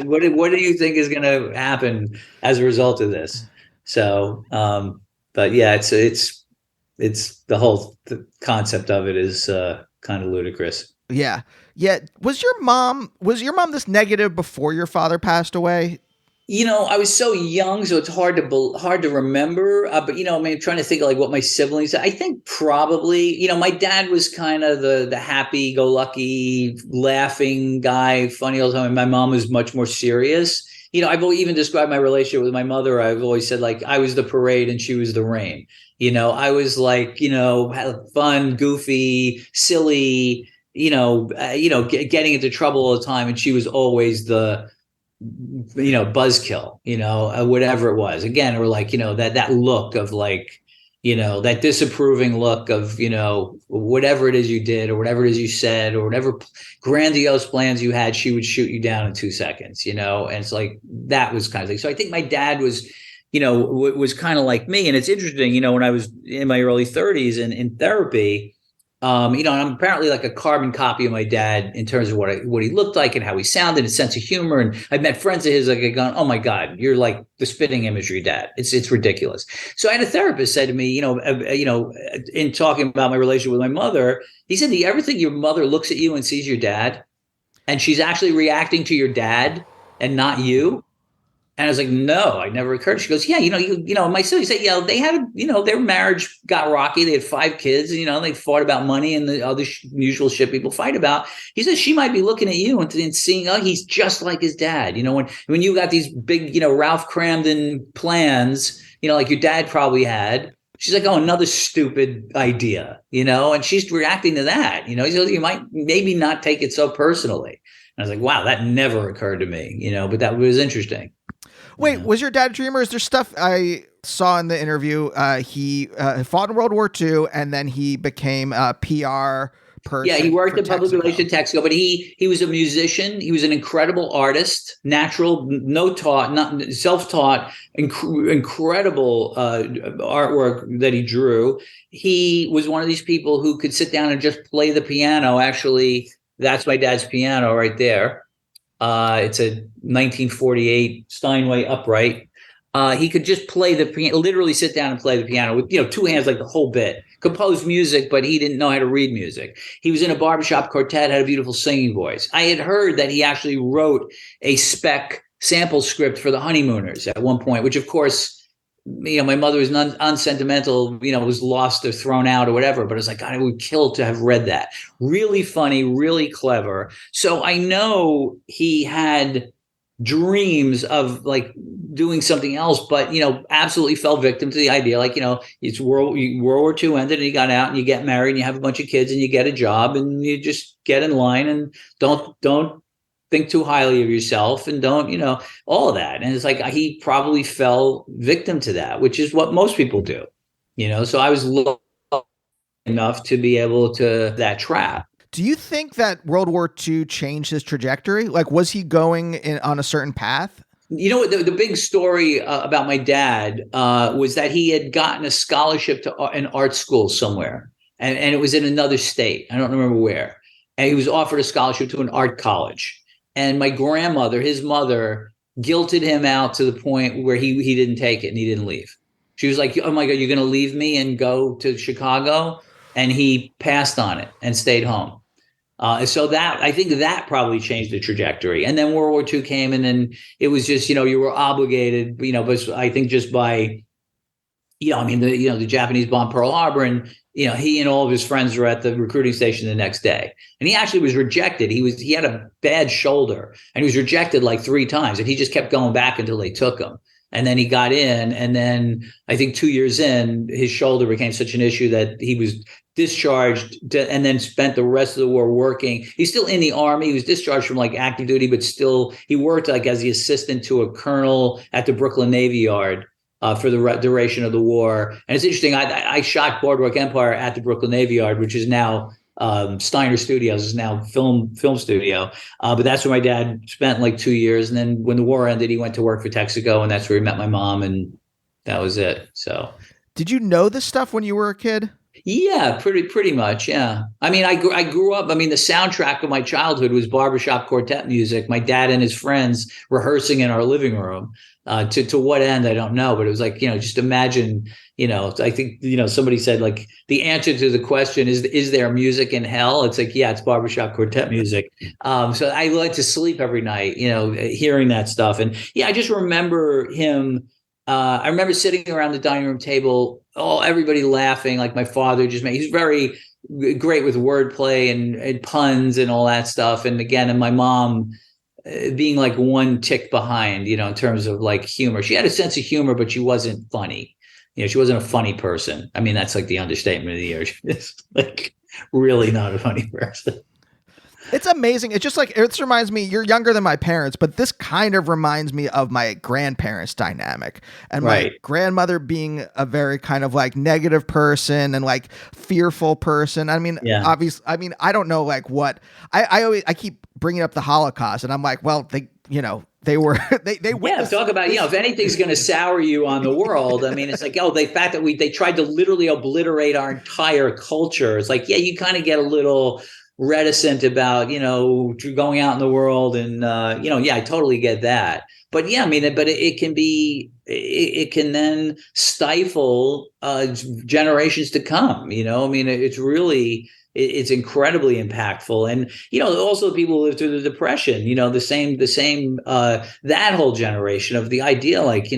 what do you think is gonna happen as a result of this? So but yeah, it's the whole concept of it is kind of ludicrous. Yeah. Was your mom this negative before your father passed away? I was so young, so it's hard to remember. But I mean, trying to think of what my siblings. I think probably, my dad was kind of the happy-go-lucky, laughing guy, funny all the time. My mom was much more serious. I've even described my relationship with my mother. I've always said, I was the parade and she was the rain. I was fun, goofy, silly, getting into trouble all the time. And she was always the, buzzkill, whatever it was. Again, or that look of that disapproving look of, whatever it is you did or whatever it is you said or whatever grandiose plans you had, she would shoot you down in 2 seconds, and it's that was kind of thing. So I think my dad was, was kind of like me. And it's interesting, when I was in my early 30s and in therapy, and I'm apparently like a carbon copy of my dad in terms of what he looked like and how he sounded, his sense of humor. And I've met friends of his going, oh my God, you're like the spitting image of your dad. It's ridiculous. So I had a therapist say to me, in talking about my relationship with my mother, he said, do you ever think your mother looks at you and sees your dad and she's actually reacting to your dad and not you? And I was like, no, I never occurred. She goes, yeah, my siblings say, they had, their marriage got rocky. They had 5 kids, they fought about money and the other usual shit people fight about. He says she might be looking at you and seeing, oh, he's just like his dad. When you got these big, Ralph Cramden plans, like your dad probably had. She's like, oh, another stupid idea, and she's reacting to that. He says, you might maybe not take it so personally. And I was like, wow, that never occurred to me, but that was interesting. Wait, was your dad a dreamer? Is there stuff I saw in the interview? He fought in World War II, and then he became a PR person. Yeah, he worked in public relations at Texaco, but he was a musician. He was an incredible artist, natural, not self-taught, incredible artwork that he drew. He was one of these people who could sit down and just play the piano, actually, That's my dad's piano right there. It's a 1948 Steinway upright. He could just play the piano, literally sit down and play the piano with, two hands, like the whole bit. Composed music, but he didn't know how to read music. He was in a barbershop quartet, had a beautiful singing voice. I had heard that he actually wrote a spec sample script for the Honeymooners at one point, which of course, my mother was unsentimental, was lost or thrown out or whatever. But it's like, God, I would kill to have read that. Really funny, really clever. So I know he had dreams of like doing something else, but absolutely fell victim to the idea. Like, it's World War II ended, and he got out, and you get married, and you have a bunch of kids, and you get a job, and you just get in line, and don't think too highly of yourself, and don't, all of that. And it's like he probably fell victim to that, which is what most people do, So I was lucky enough to be able to that trap. Do you think that World War II changed his trajectory? Like, was he going on a certain path? The big story about my dad was that he had gotten a scholarship to an art school somewhere, and it was in another state. I don't remember where. And he was offered a scholarship to an art college. And my grandmother, his mother, guilted him out to the point where he didn't take it and he didn't leave. She was like, "Oh my God, you're going to leave me and go to Chicago?" And he passed on it and stayed home. So that, I think that probably changed the trajectory. And then World War II came, and then it was just, you were obligated, but I think just by, the Japanese bombed Pearl Harbor, and, he and all of his friends were at the recruiting station the next day. And he actually was rejected. He had a bad shoulder, and he was rejected like 3 times, and he just kept going back until they took him. And then he got in, and then I think 2 years in, his shoulder became such an issue that he was discharged and then spent the rest of the war working. He's still in the Army. He was discharged from like active duty, but still he worked like as the assistant to a colonel at the Brooklyn Navy Yard for the duration of the war. And it's interesting. I shot Boardwalk Empire at the Brooklyn Navy Yard, which is now Steiner Studios, is now film studio. But that's where my dad spent like 2 years. And then when the war ended, he went to work for Texaco, and that's where he met my mom, and that was it. So, did you know this stuff when you were a kid? Yeah, pretty much. Yeah. I mean, I grew up. I mean, the soundtrack of my childhood was barbershop quartet music. My dad and his friends rehearsing in our living room. To what end, I don't know. But it was like, just imagine, I think, somebody said like the answer to the question is there music in hell? It's like, yeah, it's barbershop quartet music. So I like to sleep every night, hearing that stuff. And yeah, I just remember him. I remember sitting around the dining room table, everybody laughing, like my father he's very great with wordplay and puns and all that stuff. And again, and my mom being like one tick behind, in terms of like humor. She had a sense of humor, but she wasn't funny. She wasn't a funny person. I mean, that's like the understatement of the year. She's like really not a funny person. It's amazing. It's just like, it reminds me, you're younger than my parents, but this kind of reminds me of my grandparents' dynamic, and my grandmother being a very kind of like negative person and like fearful person. I mean, obviously, I don't know like what I keep bringing up the Holocaust, and I'm like, well, they were talk about, if anything's going to sour you on the world, I mean, it's like, the fact that they tried to literally obliterate our entire culture. It's like, you kind of get a little reticent about, going out in the world, and, I totally get that. But yeah, I mean, but it can be, it can then stifle generations to come, I mean, it's really, it's incredibly impactful. And, also people who lived through the Depression, the same, that whole generation of the idea, like,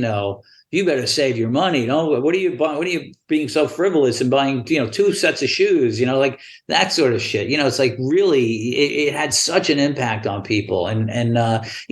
you better save your money. What are you buying? What are you being so frivolous and buying, 2 sets of shoes, like that sort of shit. It's like really, it had such an impact on people. And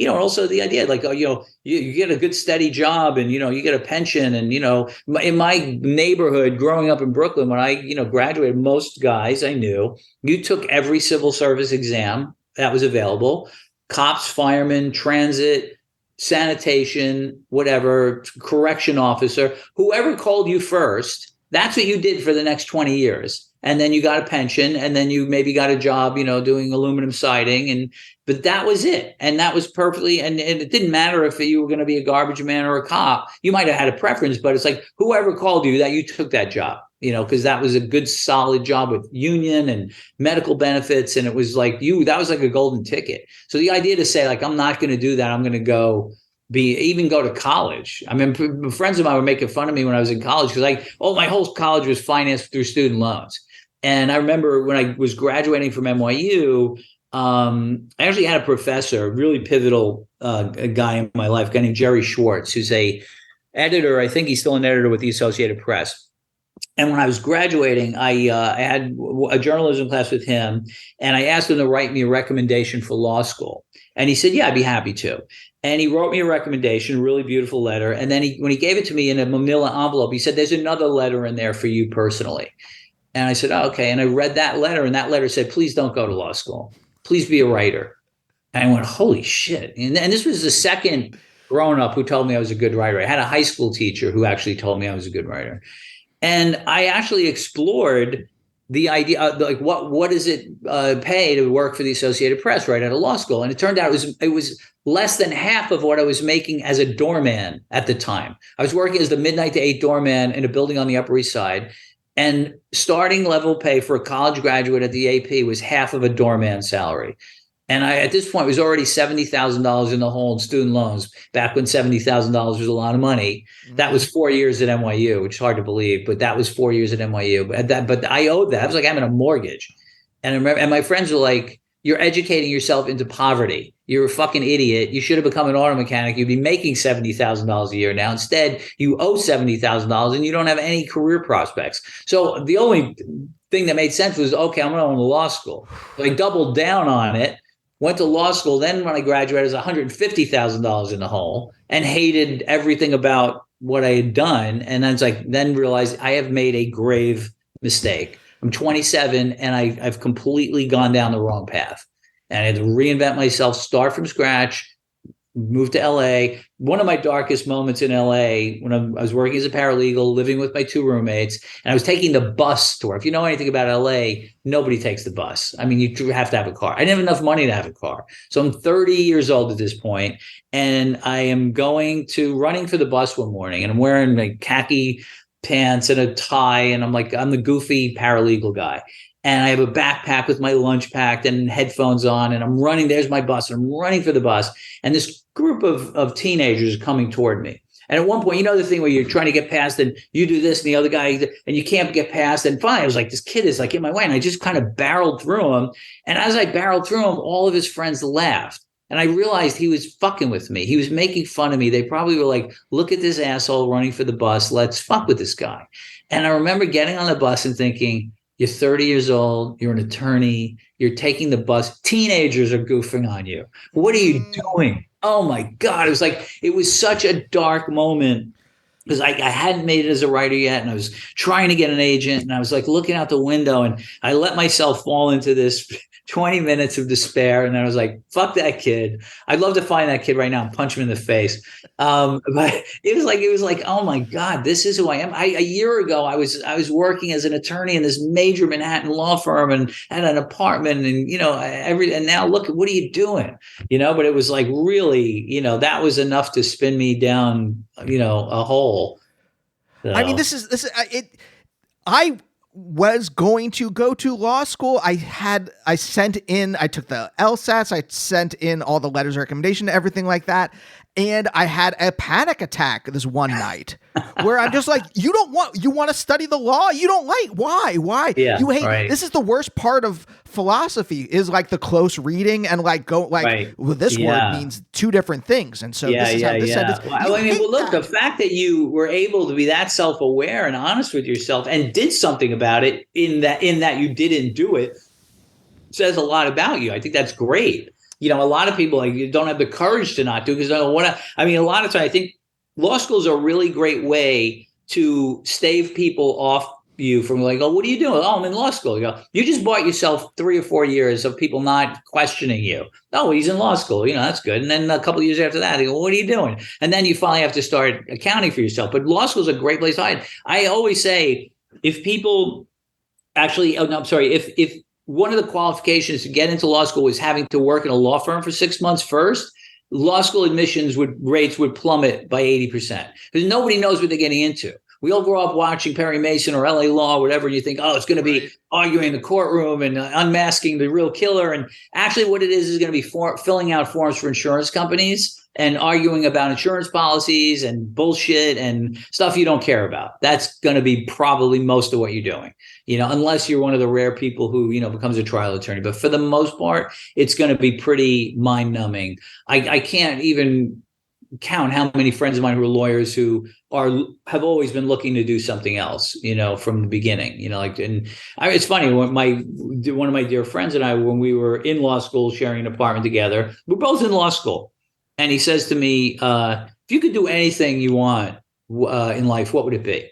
also the idea like, you get a good steady job, and, you get a pension. And, in my neighborhood growing up in Brooklyn, when I, graduated, most guys I knew, you took every civil service exam that was available: cops, firemen, transit, sanitation, whatever, correction officer, whoever called you first, that's what you did for the next 20 years. And then you got a pension, and then you maybe got a job, doing aluminum siding. But that was it. And that was perfectly, and it didn't matter if you were going to be a garbage man or a cop. You might have had a preference, but it's like whoever called you, that you took that job. because that was a good, solid job with union and medical benefits. And it was like that was like a golden ticket. So the idea to say, like, I'm not going to do that. I'm going to go to college. I mean, friends of mine were making fun of me when I was in college because my whole college was financed through student loans. And I remember when I was graduating from NYU, I actually had a professor, a really pivotal guy in my life, a guy named Jerry Schwartz, who's a editor. I think he's still an editor with the Associated Press. And when I was graduating, I had a journalism class with him, and I asked him to write me a recommendation for law school. And he said, yeah, I'd be happy to. And he wrote me a recommendation, a really beautiful letter. And then when he gave it to me in a manila envelope, he said, there's another letter in there for you personally. And I said, oh, okay. And I read that letter, and that letter said, please don't go to law school. Please be a writer. And I went, holy shit. And this was the second grown-up who told me I was a good writer. I had a high school teacher who actually told me I was a good writer. And I actually explored the idea, like, what does it pay to work for the Associated Press right out of law school? And it turned out it was less than half of what I was making as a doorman at the time. I was working as the midnight to 8 doorman in a building on the Upper East Side. And starting level pay for a college graduate at the AP was half of a doorman salary. And at this point, was already $70,000 in the hole in student loans, back when $70,000 was a lot of money. That was 4 years at NYU, which is hard to believe, but that was 4 years at NYU. But I owed that. I was like having a mortgage. And I remember, and my friends were like, you're educating yourself into poverty. You're a fucking idiot. You should have become an auto mechanic. You'd be making $70,000 a year now. Instead, you owe $70,000 and you don't have any career prospects. So the only thing that made sense was, okay, I'm going to go to law school. So I doubled down on it, went to law school. Then when I graduated, I was $150,000 in the hole and hated everything about what I had done. And then realized I have made a grave mistake. I'm 27 and I've completely gone down the wrong path. And I had to reinvent myself, start from scratch, move to LA. One of my darkest moments in LA, when I was working as a paralegal, living with my 2 roommates, and I was taking the bus to work. If you know anything about LA, nobody takes the bus. I mean, you have to have a car. I didn't have enough money to have a car. So I'm 30 years old at this point, and I am running for the bus one morning, and I'm wearing like khaki pants and a tie, and I'm the goofy paralegal guy. And I have a backpack with my lunch packed and headphones on, and I'm running. There's my bus, and I'm running for the bus. And this group of teenagers are coming toward me. And at one point, the thing where you're trying to get past and you do this and the other guy, and you can't get past. And finally, I was like, this kid is like in my way. And I just kind of barreled through him. And as I barreled through him, all of his friends laughed. And I realized he was fucking with me. He was making fun of me. They probably were like, look at this asshole running for the bus. Let's fuck with this guy. And I remember getting on the bus and thinking, you're 30 years old. You're an attorney. You're taking the bus. Teenagers are goofing on you. What are you doing? Oh, my God. It was such a dark moment because I hadn't made it as a writer yet. And I was trying to get an agent. And I was like looking out the window, and I let myself fall into this 20 minutes of despair. And then I was like, fuck that kid. I'd love to find that kid right now and punch him in the face. But it was like, oh my God, this is who I am. A year ago, I was working as an attorney in this major Manhattan law firm and had an apartment and, and now look, what are you doing? But it was like, really, that was enough to spin me down, a hole. So. I mean, this is it. I was going to go to law school. I took the LSATs, I sent in all the letters of recommendation, everything like that. And I had a panic attack this one night where I'm just like, you want to study the law? You don't like, why? Yeah, you hate, right. This is the worst part of philosophy is like the close reading and this word means 2 different things. And so this is how this sentence. Look, the fact that you were able to be that self-aware and honest with yourself and did something about it in that you didn't do it says a lot about you. I think that's great. A lot of people don't have the courage to not do because a lot of times I think law school is a really great way to stave people off you from like, oh, what are you doing? Oh, I'm in law school. You just bought yourself 3 or 4 years of people not questioning you. Oh, he's in law school. That's good. And then a couple of years after that, they go, what are you doing? And then you finally have to start accounting for yourself. But law school is a great place to hide. I always say if people if one of the qualifications to get into law school was having to work in a law firm for 6 months first, law school admissions rates would plummet by 80% because nobody knows what they're getting into. we all grow up watching Perry Mason or LA Law or whatever, and you think, oh, it's going to be arguing in the courtroom and unmasking the real killer. And actually what it is going to be filling out forms for insurance companies and arguing about insurance policies and bullshit and stuff you don't care about. That's going to be probably most of what you're doing, unless you're one of the rare people who, becomes a trial attorney. But for the most part, it's going to be pretty mind numbing. I can't even count how many friends of mine who are lawyers who have always been looking to do something else, from the beginning, it's funny when one of my dear friends and I, when we were in law school, sharing an apartment together, we're both in law school. And he says to me, if you could do anything you want in life, what would it be?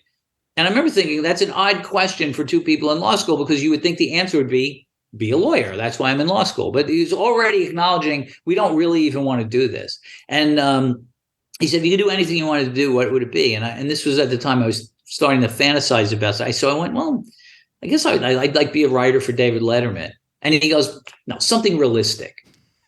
And I remember thinking that's an odd question for two people in law school, because you would think the answer would be a lawyer. That's why I'm in law school. But he's already acknowledging we don't really even want to do this. And he said, if you could do anything you wanted to do, what would it be? And this was at the time I was starting to fantasize about it. So I went, well, I guess I'd like be a writer for David Letterman. And he goes, no, something realistic.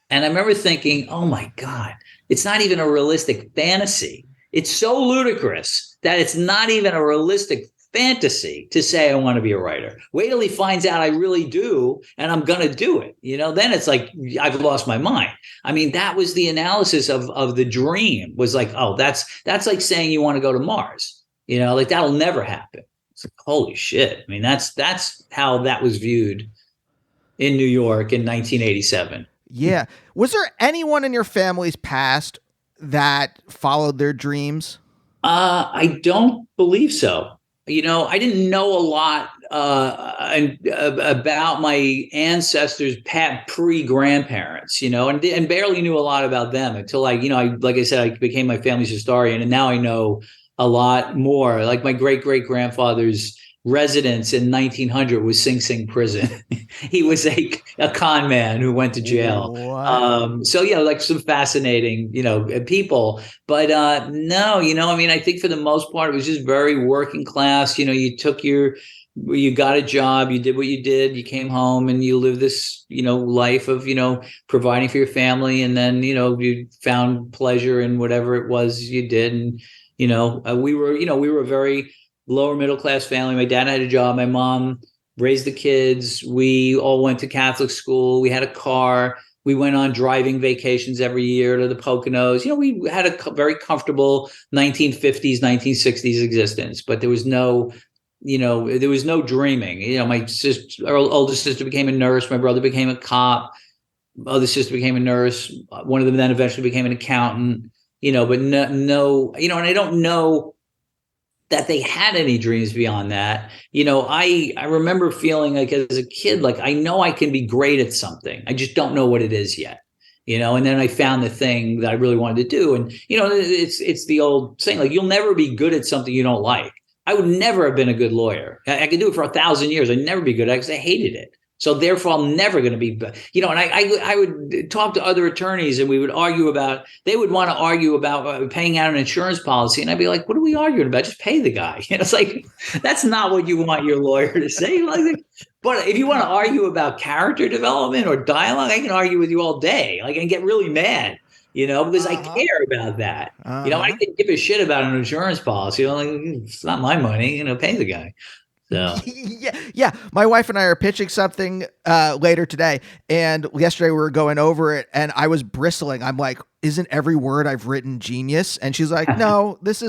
And I remember thinking, oh my God, it's not even a realistic fantasy. It's so ludicrous that it's not even a realistic fantasy to say I want to be a writer. Wait till he finds out I really do, and I'm going to do it. Then it's like I've lost my mind. I mean, that was the analysis of the dream, was like, oh, that's like saying you want to go to Mars. Like that'll never happen. It's like, holy shit. I mean, that's how that was viewed in New York in 1987. Yeah. Was there anyone in your family's past that followed their dreams? I don't believe so. I didn't know a lot about my ancestors' pre-grandparents, and barely knew a lot about them until like I said, I became my family's historian, and now I know a lot more. Like my great-great-grandfather's residence in 1900 was Sing Sing prison. He was a con man who went to jail. So like some fascinating, people. But no, I mean, I think for the most part, it was just very working class. You got a job, you did what you did, you came home and you lived this, life of, providing for your family. And then, you found pleasure in whatever it was you did. And, we were a very lower middle class family. My dad had a job. My mom raised the kids. We all went to Catholic school. We had a car. We went on driving vacations every year to the Poconos. We had a very comfortable 1950s, 1960s existence, but there was no dreaming. Our older sister became a nurse. My brother became a cop. My other sister became a nurse. One of them then eventually became an accountant, but no, and I don't know that they had any dreams beyond that. I remember feeling like as a kid, like I know I can be great at something. I just don't know what it is yet. And then I found the thing that I really wanted to do. And, it's the old saying, like, you'll never be good at something you don't like. I would never have been a good lawyer. I could do it for 1,000 years. I'd never be good at it because I hated it. So therefore, I'm never going to be, and I would talk to other attorneys and we would argue about, they would want to argue about paying out an insurance policy. And I'd be like, what are we arguing about? Just pay the guy. It's like, that's not what you want your lawyer to say. But if you want to argue about character development or dialogue, I can argue with you all day. Like, I can get really mad, because I care about that. I can give a shit about an insurance policy. Like, it's not my money, pay the guy. So. Yeah. My wife and I are pitching something later today, and yesterday we were going over it, and I was bristling. I'm like, "Isn't every word I've written genius?" And she's like, "No, this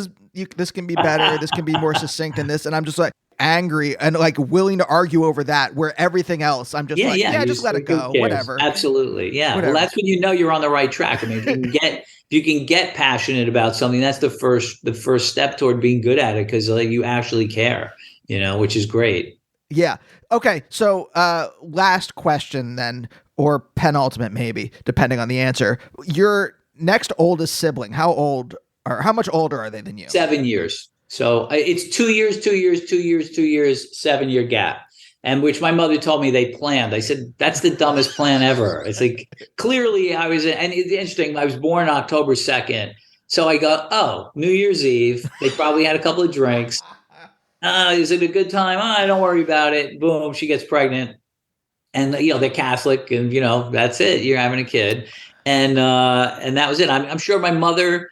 can be better. This can be more succinct than this." And I'm just like angry and like willing to argue over that. Where everything else, I'm just just let it go. Whatever. Absolutely, yeah. Whatever. Well, that's when you're on the right track. I mean, if you can get passionate about something, that's the first step toward being good at it, because you actually care. Which is great. Yeah. Okay. So last question then, or penultimate maybe, depending on the answer. Your next oldest sibling, how much older are they than you? 7 years. So it's 2 years, 2 years, 2 years, 2 years, 7-year gap. And which my mother told me they planned. I said, that's the dumbest plan ever. It's like, clearly and it's interesting. I was born October 2nd. So I go, oh, New Year's Eve. They probably had a couple of drinks. Is it a good time? Don't worry about it. Boom, she gets pregnant. And, they're Catholic and, that's it. You're having a kid. And that was it. I'm sure my mother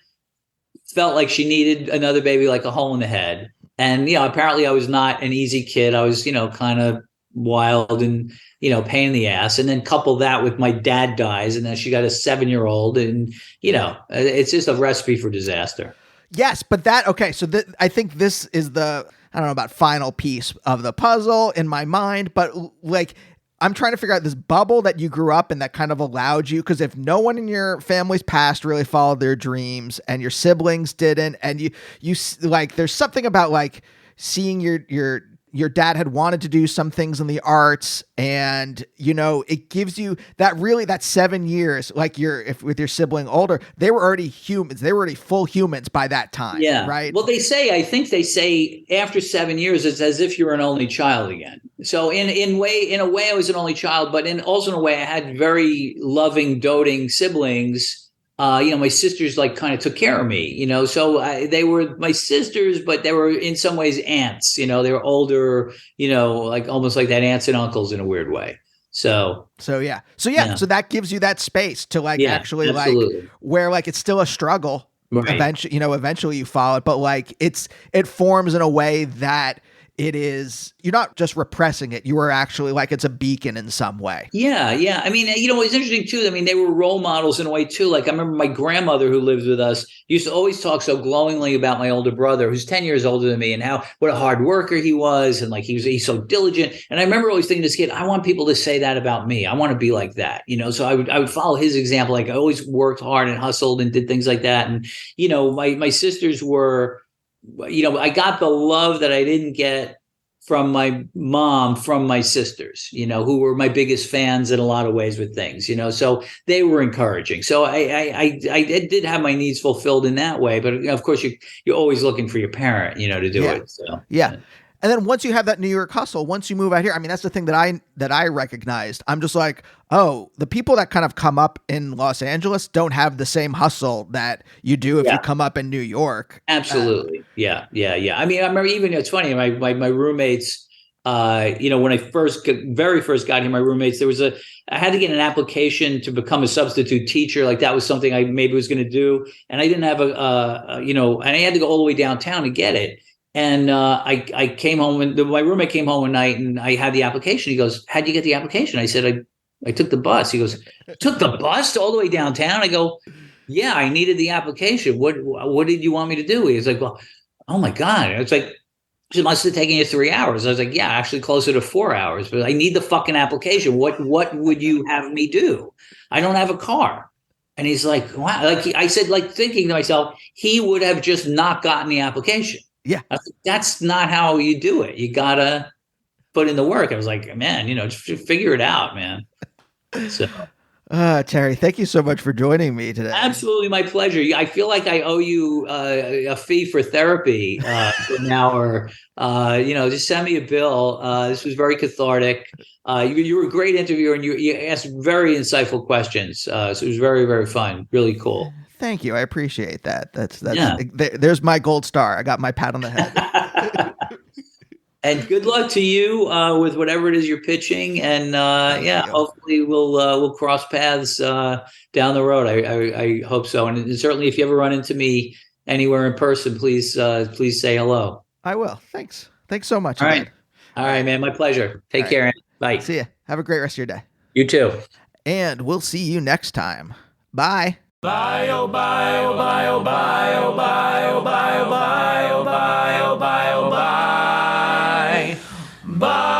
felt like she needed another baby, like a hole in the head. And, apparently I was not an easy kid. I was, kind of wild and, pain in the ass. And then couple that with my dad dies, and then she got a 7-year-old, and, it's just a recipe for disaster. Yes, but okay, so I think this is the, I don't know about final piece of the puzzle in my mind, but like, I'm trying to figure out this bubble that you grew up in that kind of allowed you, because if no one in your family's past really followed their dreams and your siblings didn't, and you like, there's something about like seeing your dad had wanted to do some things in the arts, and it gives you that 7 years, like if with your sibling older, they were already humans, they were already full humans by that time. Yeah. Right. Well, I think they say after 7 years, it's as if you're an only child again. So in a way, I was an only child, but also in a way, I had very loving, doting siblings. My sisters like kind of took care of me, so they were my sisters, but they were in some ways aunts, they were older, like almost like that aunts and uncles in a weird way. So yeah. So that gives you that space to like actually absolutely. Like where like it's still a struggle. Right. Eventually you follow it, but like it forms in a way that you're not just repressing it. You are actually like, it's a beacon in some way. Yeah. Yeah. I mean, it's interesting too. I mean, they were role models in a way too. Like I remember my grandmother who lived with us used to always talk so glowingly about my older brother, who's 10 years older than me, and what a hard worker he was. And like, he's so diligent. And I remember always thinking to this kid, I want people to say that about me. I want to be like that, so I would follow his example. Like I always worked hard and hustled and did things like that. And, my sisters were, I got the love that I didn't get from my mom, from my sisters, who were my biggest fans in a lot of ways with things, so they were encouraging. So I did have my needs fulfilled in that way. But of course, you're always looking for your parent, to do it. So yeah. And then once you have that New York hustle, once you move out here, I mean, that's the thing that I recognized. I'm just like, oh, the people that kind of come up in Los Angeles don't have the same hustle that you do if you come up in New York. Absolutely. Yeah. I mean, I remember even, it's funny, my roommates, when I very first got here, my roommates, I had to get an application to become a substitute teacher. Like that was something I maybe was going to do. And I didn't have and I had to go all the way downtown to get it. And I came home, and my roommate came home one night, and I had the application. He goes, "How'd you get the application?" I said, I took the bus. He goes, "Took the bus all the way downtown?" I go, "Yeah, I needed the application. What did you want me to do?" He's like, "Well, oh my God." It's like, it must have taken you 3 hours. I was like, "Yeah, actually closer to 4 hours, but I need the fucking application. What would you have me do? I don't have a car." And he's like, "Wow." Like I said, like thinking to myself, he would have just not gotten the application. Yeah. That's not how you do it. You gotta put in the work. I was like, man, just figure it out, man. So, Terry, thank you so much for joining me today. Absolutely, my pleasure. I feel like I owe you a fee for therapy for an hour. Just send me a bill. This was very cathartic. You were a great interviewer, and you asked very insightful questions. So it was very, very fun. Really cool. Thank you. I appreciate that. There's my gold star. I got my pat on the head. And good luck to you with whatever it is you're pitching. And hopefully we'll cross paths down the road. I hope so. And certainly, if you ever run into me anywhere in person, please say hello. I will. Thanks. Thanks so much. All right. All right, man. My pleasure. Take care. Bye. See ya. Have a great rest of your day. You too. And we'll see you next time. Bye. Bye, oh, bye, oh, bye, oh, bye, oh, bye, oh, bye, oh, bye, oh, bye, oh, bye, oh, bye. Bye.